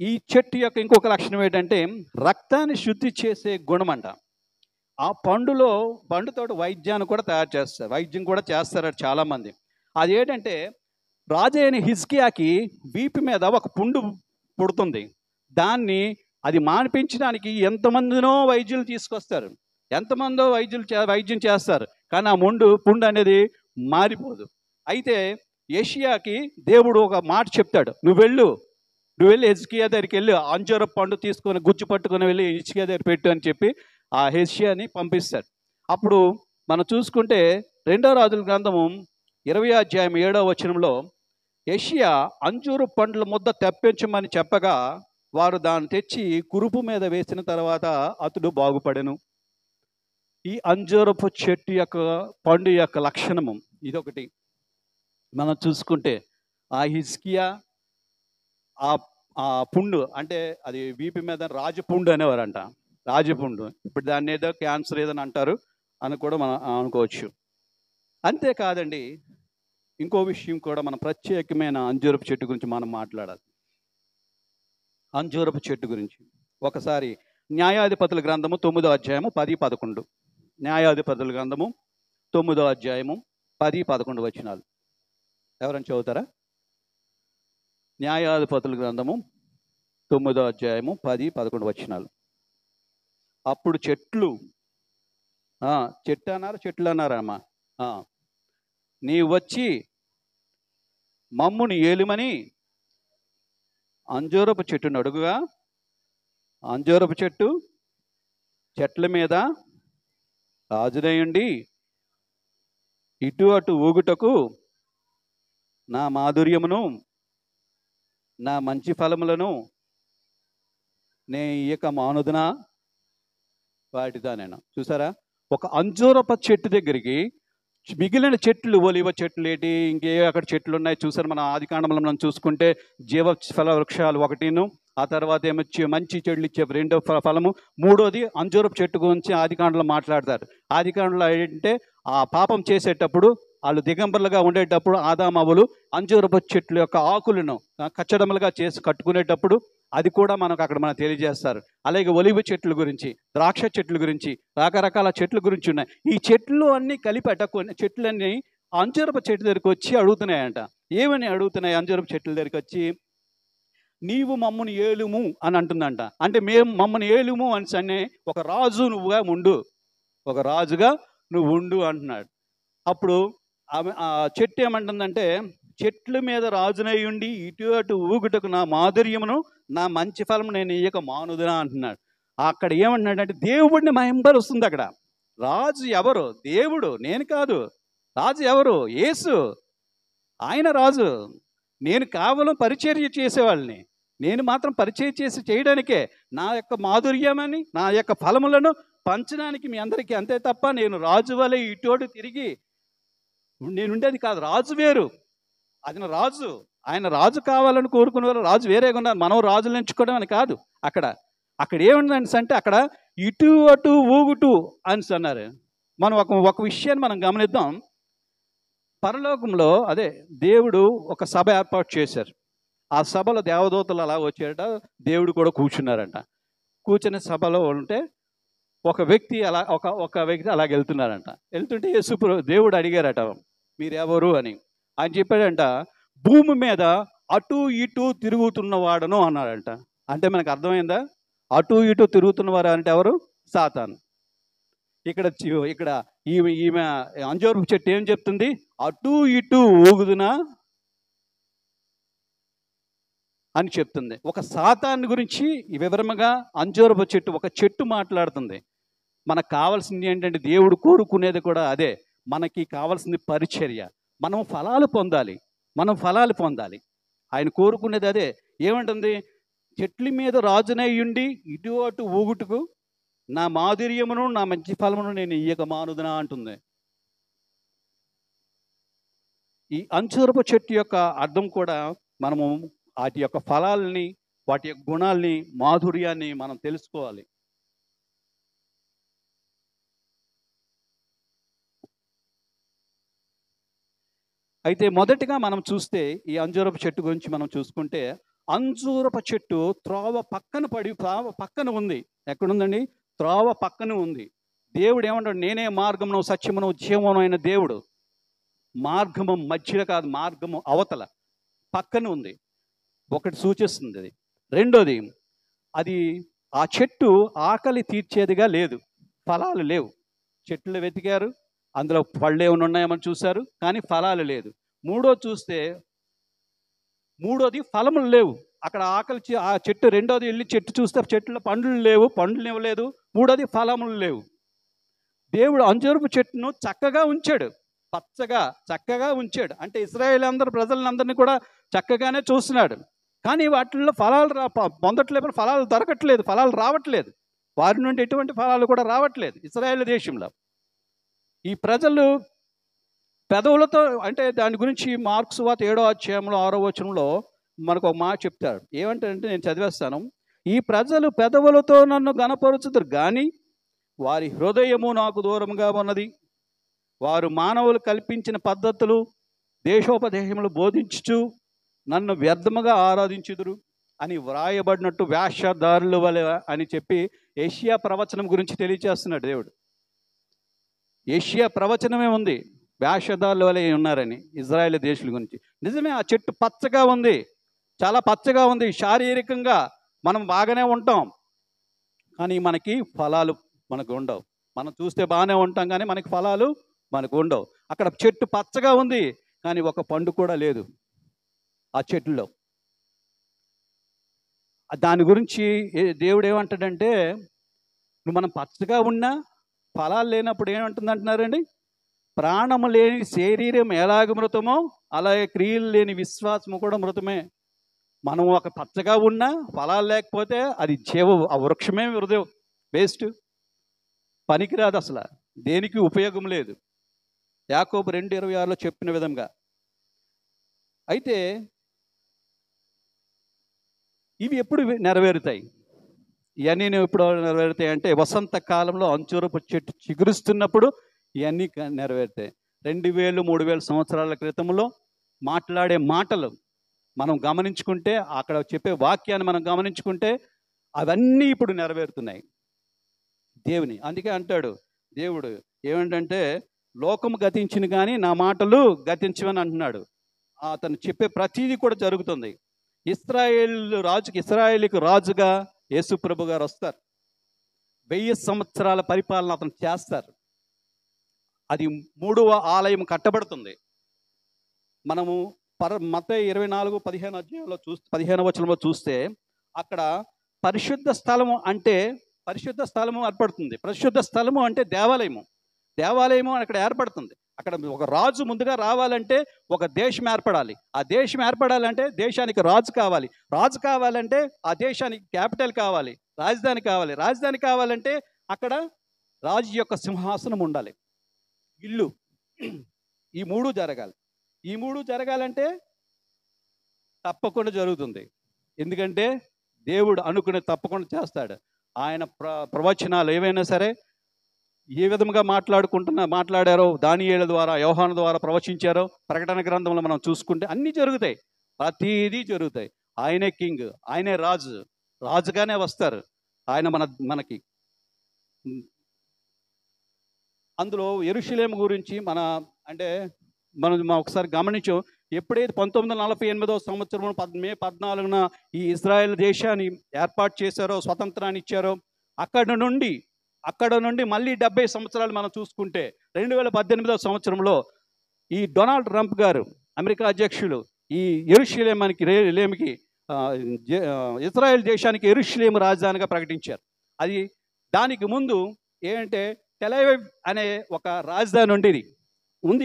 ఈ చెట్టు యొక్క ఇంకొక లక్షణం ఏంటంటే రక్తాన్ని శుద్ధి చేసే గుణం అంట. ఆ పండుతో వైద్యం కూడా చేస్తారు చాలామంది. అది ఏంటంటే రాజైన హిజ్కియాకి వీపు మీద ఒక పుండు పుడుతుంది. దాన్ని అది మాన్పించడానికి ఎంతమందినో వైద్యులు తీసుకొస్తారు, ఎంతమందో వైద్యం చేస్తారు, కానీ ఆ పుండు అనేది మారిపోదు. అయితే యెషయాకి దేవుడు ఒక మాట చెప్తాడు, నువ్వు వెళ్ళి హిజ్కియా దగ్గరికి వెళ్ళి అంజూరపు పండు తీసుకొని గుజ్జు పట్టుకొని వెళ్ళి హిజ్కియా దగ్గర పెట్టు అని చెప్పి ఆ యెషయాని పంపిస్తాడు. అప్పుడు మనం చూసుకుంటే 2వ రాజుల గ్రంథము 20 అధ్యాయం 7వ వచనంలో యెషయా అంజూరు పండ్ల ముద్ద తెప్పించమని చెప్పగా వారు దాన్ని తెచ్చి కురుపు మీద వేసిన తర్వాత అతడు బాగుపడెను. ఈ అంజూరపు చెట్టు యొక్క పండు యొక్క లక్షణము ఇదొకటి. మనం చూసుకుంటే ఆ హిజ్కియా ఆ ఆ పుండు అంటే అది వీపు మీద రాజపుండు అనేవారంట. రాజపుండు, ఇప్పుడు దాన్ని ఏదో క్యాన్సర్ ఏదని అంటారు అని కూడా మనం అనుకోవచ్చు. అంతేకాదండి, ఇంకో విషయం కూడా మనం ప్రత్యేకమైన అంజూరపు చెట్టు గురించి మనం మాట్లాడాలి. అంజూరపు చెట్టు గురించి ఒకసారి న్యాయాధిపతుల గ్రంథము 9వ అధ్యాయము 10-11. న్యాయాధిపతుల గ్రంథము 9వ అధ్యాయము 10-11 వచనాలు ఎవరైనా చదువుతారా? న్యాయాధిపతుల గ్రంథము 9వ అధ్యాయము 10-11 వచనాలు. అప్పుడు చెట్లు చెట్టు అన్నారా చెట్లు అన్నారా అమ్మా? నీవు వచ్చి మమ్ముని ఏలుమని అంజూరపు చెట్టును అడుగుగా అంజూరపు చెట్టు చెట్ల మీద రాజునయుండి ఇటు అటు ఊగుటకు నా మాధుర్యమును నా మంచి ఫలములను నే ఇయ్యక మానుదునా వాటిదా నేను. చూసారా, ఒక అంజూరపు చెట్టు దగ్గరికి మిగిలిన చెట్లు, ఒలివ చెట్లు ఏంటి, ఇంకే అక్కడ చెట్లు ఉన్నాయి చూసారు. మన ఆదికాండంలో మనం చూసుకుంటే జీవ ఫల వృక్షాలు ఒకటిను, ఆ తర్వాత ఏమొచ్చి మంచి చెట్లు ఇచ్చే రెండో ఫలము, మూడోది అంజూరపు చెట్టు గురించి ఆదికాండంలో మాట్లాడతారు. ఆదికాండంలో ఏంటంటే ఆ పాపం చేసేటప్పుడు వాళ్ళు దిగంబరులుగా ఉండేటప్పుడు ఆదామవ్వలు అంజూరపు చెట్ల యొక్క ఆకులను కచ్చడములుగా చేసి కట్టుకునేటప్పుడు అది కూడా మనకు అక్కడ మనం తెలియజేస్తారు. అలాగే ఒలివ చెట్ల గురించి, ద్రాక్ష చెట్ల గురించి, రకరకాల చెట్ల గురించి ఉన్నాయి. ఈ చెట్లు అన్నీ కలిపి చెట్లన్నీ అంజూరపు చెట్టు దగ్గరికి వచ్చి అడుగుతున్నాయంట. ఏమని అడుగుతున్నాయి? అంజూరపు చెట్ల దగ్గరికి వచ్చి నీవు మమ్మల్ని ఏలుము అని అంటుందంట. అంటే మేము మమ్మల్ని ఏలుము అని ఒక రాజు నువ్వుగా ఉండు, ఒక రాజుగా నువ్వు ఉండు అంటున్నాడు. అప్పుడు ఆమె ఆ చెట్టు ఏమంటుందంటే చెట్ల మీద రాజునై ఉండి ఇటు అటు ఊగుటకు నా మాధుర్యమును నా మంచి ఫలము నేను ఇయ్యక మానుదునా అంటున్నాడు. అక్కడ ఏమంటున్నాడంటే దేవుడిని మహింపరుస్తుంది. అక్కడ రాజు ఎవరు? దేవుడు, నేను కాదు. రాజు ఎవరు? యేసు, ఆయన రాజు. నేను కేవలం పరిచర్య చేసేవాళ్ళని, నేను మాత్రం పరిచయం చేయడానికే, నా యొక్క మాధుర్యమని నా యొక్క ఫలములను పంచడానికి మీ అందరికీ, అంతే తప్ప నేను రాజు వలె ఇటోడు తిరిగి నేనుండేది కాదు. రాజు వేరు, అది రాజు, ఆయన రాజు కావాలని కోరుకునే వాళ్ళు రాజు వేరేగా ఉన్నారు. మనం రాజులు ఎంచుకోవడం అని కాదు. అక్కడ ఏముందని అంటే అక్కడ ఇటు అటు ఊగుటు అని అన్నారు. మనం ఒక విషయాన్ని మనం గమనిద్దాం. పరలోకంలో అదే దేవుడు ఒక సభ ఏర్పాటు చేశారు. ఆ సభలో దేవదూతలు అలా వచ్చారట, దేవుడు కూడా కూర్చున్నారంట. కూర్చునే సభలో ఉంటే ఒక వ్యక్తి అలాగ వెళ్తున్నారంట. వెళ్తుంటే దేవుడు అడిగారట, మీరెవరు అని. ఆయన చెప్పాడంట, భూమి మీద అటు ఇటు తిరుగుతున్నవాడను అన్నాడంట. అంటే మనకు అర్థమైందా? అటు ఇటు తిరుగుతున్నవారు అంటే ఎవరు? సాతాను. ఇక్కడ ఈమె అంజూరపు చెట్టు ఏం చెప్తుంది? అటు ఇటు ఊగుదునా అని చెప్తుంది. ఒక సాతాను గురించి వివరముగా అంజూరపు చెట్టు, ఒక చెట్టు మాట్లాడుతుంది. మనకు కావాల్సింది ఏంటంటే దేవుడు కోరుకునేది కూడా అదే. మనకి కావాల్సింది పరిచర్య. మనం ఫలాలు పొందాలి. ఆయన కోరుకునేది అదే. ఏమంటుంది? చెట్ల మీద రాజునై ఉండి ఇటు అటు ఊగుటుకు నా మాధుర్యమును నా మంచి ఫలమును నేను ఇయ్యక మానుదునా అంటుంది. ఈ అంజూరపు చెట్టు యొక్క అర్థం కూడా మనము వాటి యొక్క ఫలాలని, వాటి యొక్క గుణాలని, మాధుర్యాన్ని మనం తెలుసుకోవాలి. అయితే మొదటిగా మనం చూస్తే ఈ అంజూరపు చెట్టు గురించి మనం చూసుకుంటే, అంజూరపు చెట్టు త్రోవ పక్కన ఉంది. ఎక్కడుందండి? త్రోవ పక్కన ఉంది. దేవుడు ఏమంటాడు? నేనే మార్గమును సత్యమును జీవమును అయిన దేవుడు. మార్గము మధ్యలో కాదు, మార్గము అవతల పక్కన ఉంది. ఒకటి సూచిస్తుంది అది. రెండోది, అది ఆ చెట్టు ఆకలి తీర్చేదిగా లేదు, ఫలాలు లేవు. చెట్లు వెతికారు, అందులో పళ్ళు ఏమైనా ఉన్నాయేమని చూశారు, కానీ ఫలాలు లేదు. మూడోది ఫలములు లేవు. అక్కడ ఆకలి ఆ చెట్టు, రెండోది వెళ్ళి చెట్టు చూస్తే చెట్టులో పండ్లు లేవు, పండ్లు ఇవ్వలేదు. మూడోది ఫలములు లేవు. దేవుడు అంజూరపు చెట్టును చక్కగా ఉంచాడు. పచ్చగా చక్కగా ఉంచాడు. అంటే ఇశ్రాయేల్ అందరూ ప్రజలందరినీ కూడా చక్కగానే చూస్తున్నాడు. కానీ వాటిల్లో ఫలాలు పొందట్లేదు, ఫలాలు దొరకట్లేదు, ఫలాలు రావట్లేదు. వారి నుండి ఎటువంటి ఫలాలు కూడా రావట్లేదు ఇశ్రాయేల్ దేశంలో. ఈ ప్రజలు పెదవులతో, అంటే దాని గురించి మార్కు సువార్త 7వ అధ్యాయంలో 6వ వచనంలో మనకు ఒక మాట చెప్తారు. ఏమంటారంటే, నేను చదివేస్తాను. ఈ ప్రజలు పెదవులతో నన్ను గణపరుచుదురు కానీ వారి హృదయము నాకు దూరంగా ఉన్నది. వారు మానవులు కల్పించిన పద్ధతులు దేశోపదేశములు బోధించుచు నన్ను వ్యర్థముగా ఆరాధించుదురు అని వ్రాయబడినట్టు వేషధారుల వలె అని చెప్పి యెషయా ప్రవచనం గురించి తెలియచేస్తున్నాడు దేవుడు. యెషయా ప్రవచనమే ఉంది, వేషధారుల వలె ఉన్నారని ఇజ్రాయేల్ దేశుల గురించి. నిజమే, ఆ చెట్టు పచ్చగా ఉంది, చాలా పచ్చగా ఉంది. శారీరకంగా మనం బాగానే ఉంటాం, కానీ మనకి ఫలాలు మనకు ఉండవు. మనం చూస్తే బాగానే ఉంటాం కానీ మనకి ఫలాలు మనకు ఉండవు. అక్కడ చెట్టు పచ్చగా ఉంది కానీ ఒక పండు కూడా లేదు ఆ చెట్టులో. దాని గురించి దేవుడు ఏమంటాడంటే, మనం పచ్చగా ఉన్నా ఫలాలు లేనప్పుడు ఏమంటుంది అంటున్నారండి, ప్రాణము లేని శరీరం ఎలాగ మృతమో అలాగే క్రియలు లేని విశ్వాసము కూడా మృతమే. మనం ఒక పచ్చగా ఉన్నా ఫలాలు లేకపోతే అది ఆ వృక్షమే వృధం, వేస్ట్, పనికిరాదు, అసలు దేనికి ఉపయోగం లేదు. యాకోబు 2:26లో చెప్పిన విధంగా. అయితే ఇవి ఎప్పుడు నెరవేరుతాయి? ఇవన్నీ ఎప్పుడు నెరవేరుతాయి అంటే, వసంత కాలంలో అంచురపు చెట్టు చిగురుస్తున్నప్పుడు ఇవన్నీ నెరవేరుతాయి. 2000-3000 సంవత్సరాల క్రితంలో మాట్లాడే మాటలు మనం గమనించుకుంటే, అక్కడ చెప్పే వాక్యాన్ని మనం గమనించుకుంటే అవన్నీ ఇప్పుడు నెరవేరుతున్నాయి దేవుని. అందుకే అంటాడు దేవుడు ఏమంటే, లోకము గతించిన కానీ నా మాటలు గతించవని అంటున్నాడు. అతను చెప్పే ప్రతీది కూడా జరుగుతుంది. ఇశ్రాయేలుకి రాజుగా యేసు ప్రభు గారు వస్తారు. 1000 సంవత్సరాల పరిపాలన అతను చేస్తారు. అది 3వ ఆలయం కట్టబడుతుంది. మనము మత్తయి 24:15 అధ్యాయంలో 15వ వచనంలో చూస్తే అక్కడ పరిశుద్ధ స్థలము అంటే, పరిశుద్ధ స్థలము ఏర్పడుతుంది. పరిశుద్ధ స్థలము అంటే దేవాలయము. దేవాలయము అక్కడ ఏర్పడుతుంది. అక్కడ ఒక రాజు ముందుగా రావాలంటే ఒక దేశం ఏర్పడాలి. ఆ దేశం ఏర్పడాలంటే దేశానికి రాజు కావాలి. రాజు కావాలంటే ఆ దేశానికి క్యాపిటల్ కావాలి, రాజధాని కావాలి. రాజధాని కావాలంటే అక్కడ రాజు యొక్క సింహాసనం ఉండాలి, ఇల్లు. ఈ 3 జరగాలి. ఈ 3 జరగాలంటే తప్పకుండా జరుగుతుంది. ఎందుకంటే దేవుడు అనుకునే తప్పకుండా చేస్తాడు. ఆయన ప్రవచనాలు ఏవైనా సరే ఏ విధంగా మాట్లాడారో, దానియేలు ద్వారా, యోహాను ద్వారా ప్రవచించారో, ప్రకటన గ్రంథంలో మనం చూసుకుంటే అన్నీ జరుగుతాయి, ప్రతిదీ జరుగుతాయి. ఆయనే కింగ్, ఆయనే రాజు, రాజుగానే వస్తారు ఆయన మనకి. అందులో యెరూషలేము గురించి మనం ఒకసారి గమనించాం. ఎప్పుడైతే 1948వ సంవత్సరం మే 14న ఈ ఇజ్రాయెల్ దేశాన్ని ఏర్పాటు చేశారో, స్వతంత్రాన్ని ఇచ్చారో, అక్కడ నుండి మళ్ళీ 70 సంవత్సరాలు మనం చూసుకుంటే 2018వ సంవత్సరంలో ఈ డొనాల్డ్ ట్రంప్ గారు, అమెరికా అధ్యక్షులు, ఈ యెరూషలేముకి ఇజ్రాయెల్ దేశానికి యెరూషలేము రాజధానిగా ప్రకటించారు. దానికి ముందు ఏంటంటే టెల్ అవీవ్ అనే ఒక రాజధాని ఉండేది,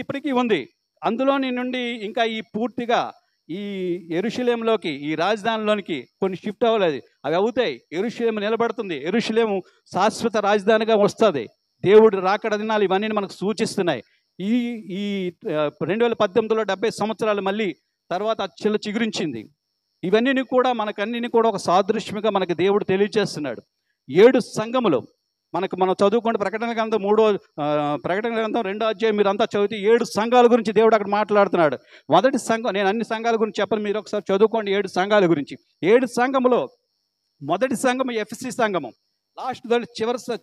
ఇప్పటికీ ఉంది. అందులోని నుండి ఇంకా పూర్తిగా ఈ యెరూషలేములోకి, ఈ రాజధానిలోనికి కొన్ని షిఫ్ట్ అవ్వలేదు. అవి అవుతాయి. యెరూషలేము నిలబడుతుంది. యెరూషలేము శాశ్వత రాజధానిగా వస్తుంది. దేవుడు రాకడ దినాలు ఇవన్నీ మనకు సూచిస్తున్నాయి. ఈ 2018లో 70 సంవత్సరాలు మళ్ళీ తర్వాత చిగురించింది. ఇవన్నీ కూడా మనకన్నీ కూడా ఒక సాదృశ్యంగా మనకు దేవుడు తెలియజేస్తున్నాడు. 7 సంఘములు మనం చదువుకుంటే ప్రకటన గ్రంథం 2వ అధ్యాయం మీరు అంతా చదివితే 7 సంఘాల గురించి దేవుడు అక్కడ మాట్లాడుతున్నాడు. మొదటి సంఘం, నేను అన్ని సంఘాల గురించి చెప్పను, మీరు ఒకసారి చదువుకోండి 7 సంఘాల గురించి. 7 సంఘములో మొదటి సంఘము ఎఫెసీ సంఘము,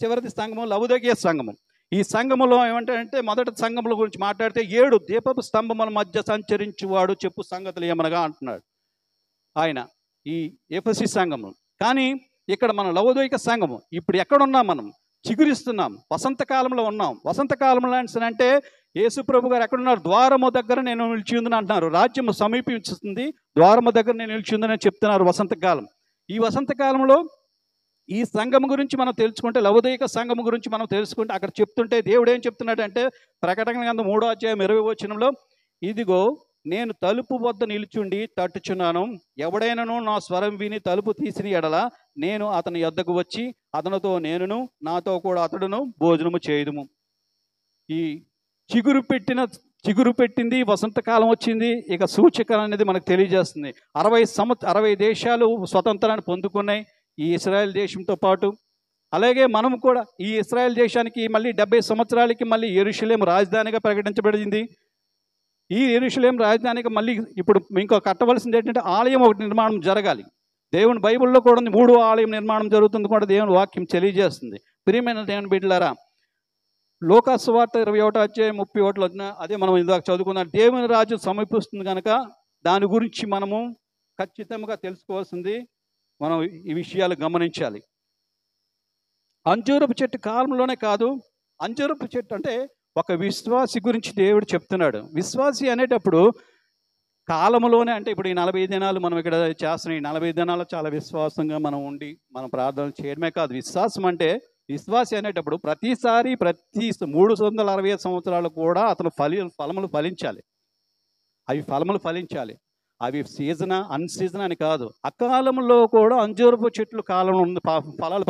చివరిది సంఘము లవొదికయ సంఘము. ఈ సంఘములో ఏమంటారంటే, మొదటి సంఘముల గురించి మాట్లాడితే 7 దీపపు స్తంభముల మధ్య సంచరించువాడు చెప్పు సంగతులు ఏమనగా అంటున్నాడు ఆయన, ఈ ఎఫెసీ సంఘము. కానీ ఇక్కడ మన లవొదికయ సంఘము ఇప్పుడు ఎక్కడున్నాం? మనం చిగురిస్తున్నాం, వసంతకాలంలో ఉన్నాం. వసంతకాలంలో అంటే యేసు ప్రభు గారు ఎక్కడున్నారు? ద్వారము దగ్గర నేను నిలిచి ఉందని అంటున్నారు. రాజ్యము సమీపిస్తుంది, ద్వారము దగ్గర నేను నిలిచి ఉందని చెప్తున్నారు వసంతకాలం. ఈ వసంతకాలంలో ఈ సంఘం గురించి మనం తెలుసుకుంటే, లవోదిక సంఘం గురించి మనం తెలుసుకుంటే, అక్కడ చెప్తుంటే దేవుడు ఏం చెప్తున్నాడంటే, ప్రకటన గ్రంథం 3:20 ఇదిగో నేను తలుపు వద్ద నిలుచుండి తట్టుచున్నాను, ఎవడైనాను నా స్వరం విని తలుపు తీసిన ఎడల నేను అతని యొద్దకు వచ్చి అతనితో నేనును నాతో కూడా అతడును భోజనము చేయుదుము. ఈ చిగురు పెట్టింది, వసంతకాలం వచ్చింది. ఇక సూచిక అనేది మనకు తెలియజేస్తుంది. 60 దేశాలు స్వతంత్రాన్ని పొందుకున్నాయి ఈ ఇశ్రాయేల్ దేశంతో పాటు. అలాగే మనం కూడా ఈ ఇశ్రాయేల్ దేశానికి మళ్ళీ 70 సంవత్సరాలకి మళ్ళీ యెరూషలేము రాజధానిగా ప్రకటించబడింది. ఈ యెరూషలేము రాజధానికి మళ్ళీ ఇప్పుడు ఇంకో కట్టవలసింది ఏంటంటే, ఆలయం ఒకటి నిర్మాణం జరగాలి. దేవుని బైబిల్లో కూడా 3వ ఆలయం నిర్మాణం జరుగుతుంది కూడా దేవుని వాక్యం తెలియజేస్తుంది. ప్రియమైన దేవుని బిడ్డలారా, లూకాసు సువార్త 21:31 అదే మనం ఇందాక చదువుకున్నాం. దేవుని రాజ్యం సమీపిస్తుంది కనుక దాని గురించి మనము ఖచ్చితంగా తెలుసుకోవాల్సింది, మనం ఈ విషయాలు గమనించాలి. అంజూరపు చెట్టు కాలంలోనే కాదు, అంజూరపు చెట్టు అంటే ఒక విశ్వాసి గురించి దేవుడు చెప్తున్నాడు. విశ్వాసి అనేటప్పుడు కాలంలోనే, అంటే ఇప్పుడు ఈ 40 దినాలు మనం ఇక్కడ చేస్తున్న ఈ 40 దినాలు చాలా విశ్వాసంగా మనం ఉండి మనం ప్రార్థనలు చేయడమే కాదు. విశ్వాసం అంటే, విశ్వాసి అనేటప్పుడు ప్రతి 365 సంవత్సరాలు కూడా అతను ఫలములు ఫలించాలి. ఫలములు ఫలించాలి. అవి సీజన్ అన్సీజన్ అని కాదు. అకాలంలో కూడా అంజూరపు చెట్లు కాలం ఉంది, ఫలాలు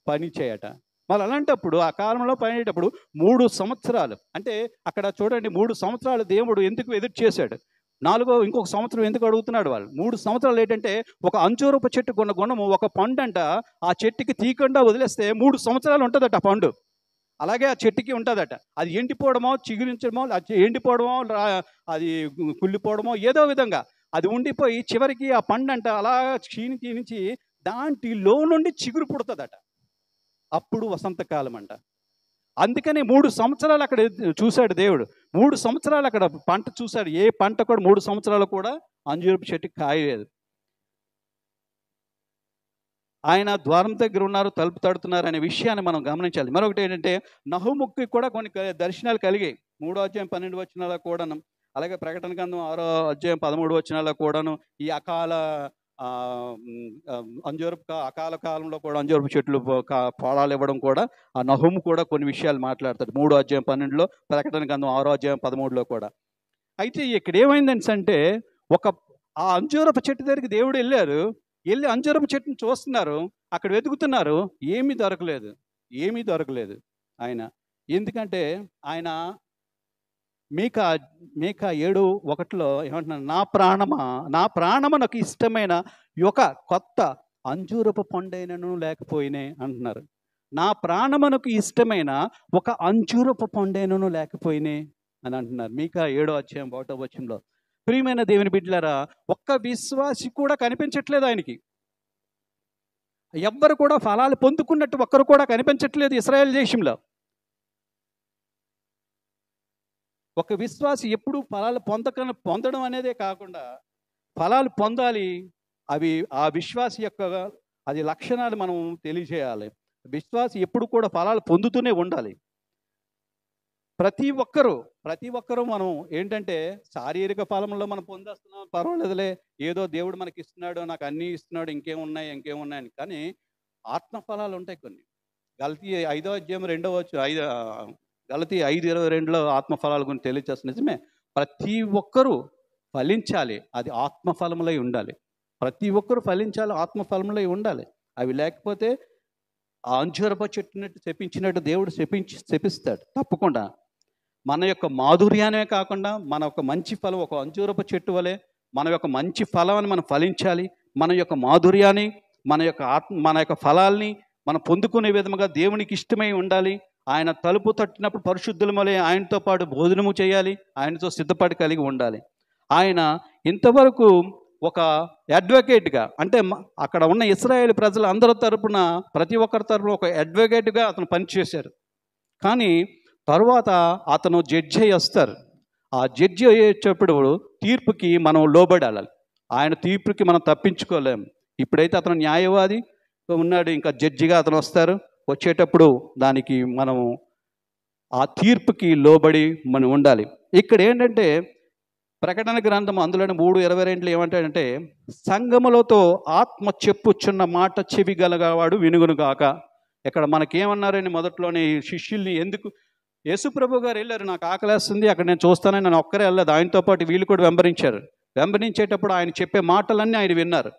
పని చేయట. మరి అలాంటప్పుడు ఆ కాలంలో పనిచేటప్పుడు 3 సంవత్సరాలు, అంటే అక్కడ చూడండి, 3 సంవత్సరాలు దేవుడు ఎందుకు ఎదురు చేశాడు? ఇంకొక సంవత్సరం ఎందుకు అడుగుతున్నాడు వాళ్ళు? 3 సంవత్సరాలు ఏంటంటే, ఒక అంజూరపు చెట్టు గుణము, ఒక పండు అంట ఆ చెట్టుకి తీయకుండా వదిలేస్తే 3 సంవత్సరాలు ఉంటుందట ఆ పండు. అలాగే ఆ చెట్టుకి ఉంటుందట. అది ఎండిపోవడమో, చిగురించడమో, ఎండిపోవడమో, అది కుళ్ళిపోవడమో, ఏదో విధంగా అది ఉండిపోయి చివరికి ఆ పండు అంట అలా క్షీణించి దాంట్లో నుండి చిగురు పుడుతుందట. అప్పుడు వసంతకాలం అంట. అందుకని 3 సంవత్సరాలు అక్కడ చూశాడు దేవుడు. 3 సంవత్సరాలు అక్కడ పంట చూశాడు. ఏ పంట కూడా 3 సంవత్సరాలు కూడా అంజూరపు చెట్టుకి కాయలేదు. ఆయన ద్వారం దగ్గర ఉన్నారు, తలుపు తడుతున్నారు అనే విషయాన్ని మనం గమనించాలి. మరొకటి ఏంటంటే, నహుముకి కూడా కొన్ని దర్శనాలు కలిగాయి. 3:12 కూడాను, అలాగే ప్రకటన గ్రంథం 6:13 కూడాను ఈ అకాల కాలంలో కూడా అంజూరపు చెట్లు ఫలాలు ఇవ్వడం కూడా ఆ నహుము కూడా కొన్ని విషయాలు మాట్లాడతాడు. 3:12 ప్రకటన గ్రంథం 6:13 కూడా. అయితే ఇక్కడ ఏమైందంటే, ఆ అంజూరపు చెట్టు దగ్గరికి దేవుడు వెళ్ళి అంజూరపు చెట్టుని చూస్తున్నారు, అక్కడ వెతుకుతున్నారు, ఏమీ దొరకలేదు ఆయన. ఎందుకంటే ఆయన మీకా 7:1 ఏమంటున్నారు, నా ప్రాణమ నాకు ఇష్టమైన ఒక కొత్త అంజూరపు పండైనను లేకపోయినే అంటున్నారు. నా ప్రాణమునకు ఇష్టమైన ఒక అంజూరపు పండైనను లేకపోయినే అని అంటున్నారు. మీకా 7:1. ప్రియమైన దేవుని బిడ్డలారా, ఒక్క విశ్వాసి కూడా కనిపించట్లేదు ఆయనకి. ఎవ్వరు కూడా ఫలాలు పొందుకున్నట్టు ఒక్కరు కూడా కనిపించట్లేదు ఇశ్రాయేల్ దేశంలో. ఒక విశ్వాసి ఎప్పుడు ఫలాలు పొందడం అనేదే కాకుండా ఫలాలు పొందాలి. ఆ విశ్వాసి యొక్క అది లక్షణాలు మనం తెలియజేయాలి. విశ్వాసి ఎప్పుడు కూడా ఫలాలు పొందుతూనే ఉండాలి. ప్రతి ఒక్కరూ మనం ఏంటంటే, శారీరక ఫలంలో మనం పొందేస్తున్నాం, పర్వాలేదులే, ఏదో దేవుడు మనకి ఇస్తున్నాడు, నాకు అన్నీ ఇస్తున్నాడు, ఇంకేమున్నాయని. కానీ ఆత్మఫలాలు ఉంటాయి కొన్ని. గలతీ 5:22 ఆత్మఫలాల గురించి తెలియచేస్తుంది. నిజమే, ప్రతి ఒక్కరూ ఫలించాలి, అది ఆత్మఫలములై ఉండాలి. ప్రతి ఒక్కరూ ఫలించాలి, ఆత్మఫలములై ఉండాలి. అవి లేకపోతే ఆ అంజూరపు చెట్టునట్టు చెప్పించినట్టు దేవుడు శపిస్తాడు తప్పకుండా. మన యొక్క మాధుర్యానే కాకుండా మన యొక్క మంచి ఫలం, ఒక అంజూరపు చెట్టు వలె మన యొక్క మంచి ఫలాన్ని మనం ఫలించాలి. మన యొక్క మాధుర్యాన్ని, మన యొక్క ఫలాల్ని మనం పొందుకునే విధముగా దేవునికి ఇష్టమై ఉండాలి. ఆయన తలుపు తట్టినప్పుడు పరిశుద్ధుల వలె ఆయనతో పాటు భోజనము చేయాలి, ఆయనతో సిద్ధపడి కలిగి ఉండాలి. ఆయన ఇంతవరకు ఒక అడ్వకేట్గా, అంటే అక్కడ ఉన్న ఇశ్రాయేలు ప్రజలు అందరి తరపున, ప్రతి ఒక్కరి తరపున ఒక అడ్వకేట్గా అతను పనిచేశారు. కానీ తరువాత అతను జడ్జి అయి వస్తారు. ఆ జడ్జి అయ్యేటప్పుడు తీర్పుకి మనం లోబడాలి. ఆయన తీర్పుకి మనం తప్పించుకోలేము. ఇప్పుడైతే అతను న్యాయవాది ఉన్నాడు, ఇంకా జడ్జిగా అతను వస్తారు. వచ్చేటప్పుడు దానికి మనము ఆ తీర్పుకి లోబడి మనం ఉండాలి. ఇక్కడ ఏంటంటే, ప్రకటన గ్రంథం అందులోని 3:22 ఏమంటాడంటే, సంగములతో ఆత్మ చెప్పుచున్న మాట చెవి గలగవాడు వినుగును గాక. ఇక్కడ మనకేమన్నారని మొదట్లోనే ఈ శిష్యుల్ని ఎందుకు యేసుప్రభు గారు వెళ్ళారు, నాకు ఆకలేస్తుంది అక్కడ నేను చూస్తానని, నేను ఒక్కరే వెళ్ళలేదు, ఆయనతో పాటు వీళ్ళు కూడా వెంబడించారు. వెంబడించేటప్పుడు ఆయన చెప్పే మాటలన్నీ ఆయన విన్నారు.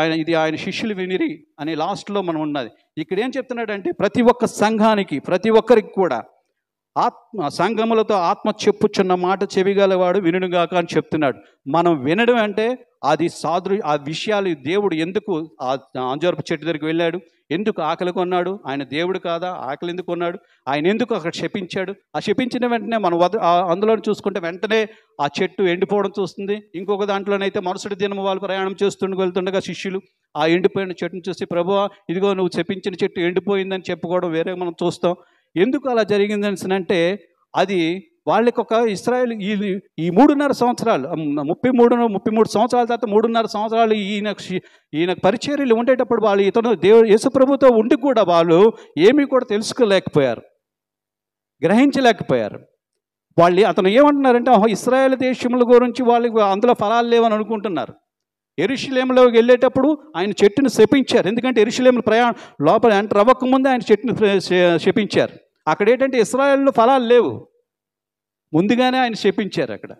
ఆయన శిష్యులు వినిరి అని లాస్ట్లో మనం ఉన్నది. ఇక్కడ ఏం చెప్తున్నాడంటే, ప్రతి ఒక్క సంఘానికి, ప్రతి ఒక్కరికి కూడా సంఘములతో ఆత్మ చెప్పుచున్న మాట చెవిగలవాడు వినుగాక అని చెప్తున్నాడు. మనం వినడం అంటే అది ఆ విషయాలు దేవుడు ఎందుకు ఆ అంజూరపు చెట్టు దగ్గరికి వెళ్ళాడు, ఎందుకు ఆకలి కొన్నాడు, ఆయన దేవుడు కాదా, ఆకలి ఎందుకు కొన్నాడు, ఆయన ఎందుకు అక్కడ శపించాడు, ఆ శపించిన వెంటనే మనం అందులో చూసుకుంటే వెంటనే ఆ చెట్టు ఎండిపోవడం చూస్తుంది. ఇంకొక దాంట్లోనైతే మరుసటి దినం వాళ్ళు ప్రయాణం వెళ్తుండగా శిష్యులు ఆ ఎండిపోయిన చెట్టును చూసి, ప్రభువా ఇదిగో నువ్వు శపించిన చెట్టు ఎండిపోయిందని చెప్పుకోవడం వేరే మనం చూస్తాం. ఎందుకు అలా జరిగిందని అంటే, అది వాళ్ళకి ఒక ఇశ్రాయేలు ఈ 3.5 సంవత్సరాలు 33 సంవత్సరాల తర్వాత 3.5 సంవత్సరాలు ఈయన పరిచర్యలు ఉండేటప్పుడు వాళ్ళు దేవుడు యేసుప్రభుతో ఉండి కూడా వాళ్ళు ఏమీ కూడా తెలుసుకోలేకపోయారు, గ్రహించలేకపోయారు. అతను ఏమంటున్నారంటే, ఇశ్రాయేల్ దేశముల గురించి వాళ్ళకి అందులో ఫలాలు లేవని అనుకుంటున్నారు. యెరూషలేములోకి వెళ్ళేటప్పుడు ఆయన చెట్టును శపించారు. ఎందుకంటే యెరూషలేము లోపల ఎంటర్ అవ్వకముందే ఆయన చెట్టును శపించారు. అక్కడ ఏంటంటే ఇశ్రాయేలులో ఫలాలు లేవు, ముందుగానే ఆయన శపించారు. అక్కడ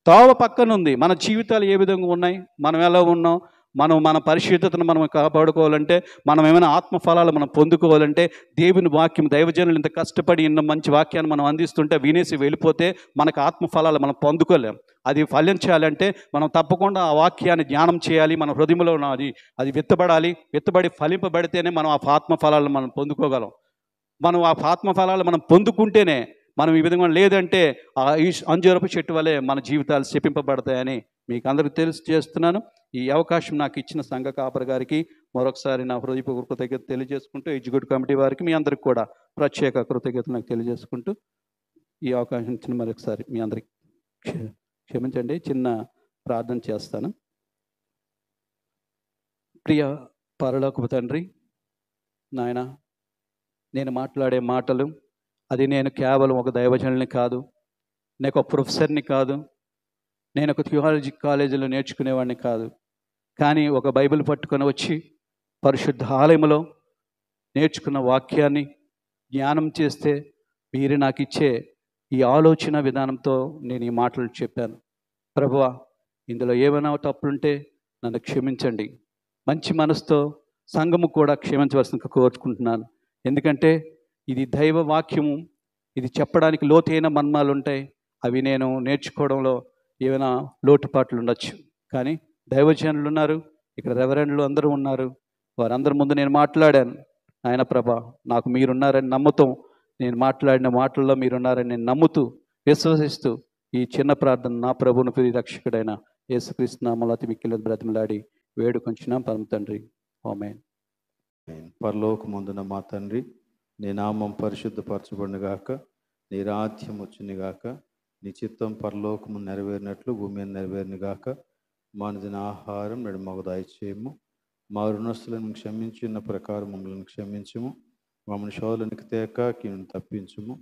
తోవ పక్కన ఉంది. మన జీవితాలు ఏ విధంగా ఉన్నాయి, మనం ఎలా ఉన్నాం, మన పరిశుద్ధతను మనం కాపాడుకోవాలంటే, మనం ఏమైనా ఆత్మఫలాలు మనం పొందుకోవాలంటే, దేవుని వాక్యం, దైవజనులు ఇంత కష్టపడి ఇన్న మంచి వాక్యాన్ని మనం అందిస్తుంటే వినేసి వెళ్ళిపోతే మనకు ఆత్మఫలాలు మనం పొందుకోలేం. అది ఫలించాలంటే మనం తప్పకుండా ఆ వాక్యాన్ని ధ్యానం చేయాలి. మన హృదయంలో అది విత్తబడి ఫలింపబడితేనే మనం ఆ ఆత్మఫలాలను మనం పొందుకోగలం. మనం ఆ ఆత్మఫలాలు మనం పొందుకుంటేనే మనం ఈ విధంగా, లేదంటే ఆ అంజూరపు చెట్టు వలె మన జీవితాలు శపింపబడతాయని మీకు అందరికీ తెలియజేస్తున్నాను. ఈ అవకాశం నాకు ఇచ్చిన సంఘ కాపరి గారికి మరొకసారి నా హృదయపూర్వక కృతజ్ఞత తెలియజేసుకుంటూ, ఎగ్జిక్యూటివ్ కమిటీ వారికి మీ అందరికి కూడా ప్రత్యేక కృతజ్ఞతలు నాకు తెలియజేసుకుంటూ, ఈ అవకాశం ఇచ్చిన మరొకసారి మీ అందరికి క్షమించండి. చిన్న ప్రార్థన చేస్తాను. ప్రియ పరలోకపు తండ్రి, నాయన, నేను మాట్లాడే మాటలు అది నేను కేవలం ఒక దైవజనుల్ని కాదు, నేను ఒక ప్రొఫెసర్ని కాదు, నేను ఒక థియాలజీ కాలేజీలో నేర్చుకునేవాడిని కాదు, కానీ ఒక బైబిల్ పట్టుకొని వచ్చి పరిశుద్ధ ఆలయంలో నేర్చుకున్న వాక్యాన్ని ధ్యానం చేస్తే మీరు నాకు ఇచ్చే ఈ ఆలోచన విధానంతో నేను ఈ మాటలు చెప్పాను. ప్రభువా, ఇందులో ఏమైనా తప్పులుంటే నన్ను క్షమించండి. మంచి మనసుతో సంఘము కూడా క్షమించవలసిందిగా కోరుకుంటున్నాను. ఎందుకంటే ఇది దైవ వాక్యము, ఇది చెప్పడానికి లోతైన మర్మాలు ఉంటాయి. అవి నేను నేర్చుకోవడంలో ఏమైనా లోటుపాట్లు ఉండొచ్చు. కానీ దైవజనులు ఉన్నారు, ఇక్కడ రెవరెండ్లు అందరూ ఉన్నారు, వారందరి ముందు నేను మాట్లాడాను. ఆయన ప్రభా, నాకు మీరున్నారని నమ్ముతాం, నేను మాట్లాడిన మాటల్లో మీరున్నారని నేను నమ్ముతూ విశ్వసిస్తూ ఈ చిన్న ప్రార్థన నా ప్రభువును రక్షకుడైన యేసుక్రీస్తు నామములో అతి మిక్కిలి బ్రతిమలాడి వేడుకొంచున్నాం పరమ తండ్రి, ఆమేన్. పరలోకమందున మా తండ్రి, నీ నామం పరిశుద్ధపరచబడునుగాక, నీ రాజ్యం వచ్చునుగాక, నీ చిత్తం పరలోకము నెరవేరినట్లు భూమి మీద నెరవేరునుగాక. మా అనుదిన ఆహారం నేడు మాకు దయచేయము, మా రుణస్తులను క్షమించిన ప్రకారం మమ్మల్ని క్షమించుము, మమ్మల్ని శోధనకి తేక కీడును తప్పించుము.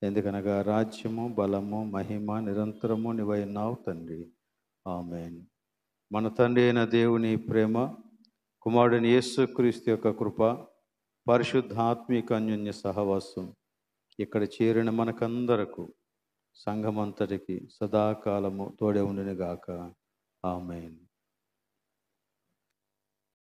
ఎందుకనగా రాజ్యము, బలము, మహిమ నిరంతరము నీవైనావు తండ్రి, ఆమేన్. మన తండ్రి అయిన దేవుని ప్రేమ, కుమారుడైన యేసుక్రీస్తు యొక్క కృప, పరిశుద్ధాత్మిక అన్యోన్య సహవాసం ఇక్కడ చేరిన మనకందరకు, సంఘమంతటికి సదాకాలము తోడే ఉండునుగాక. ఆమేన్.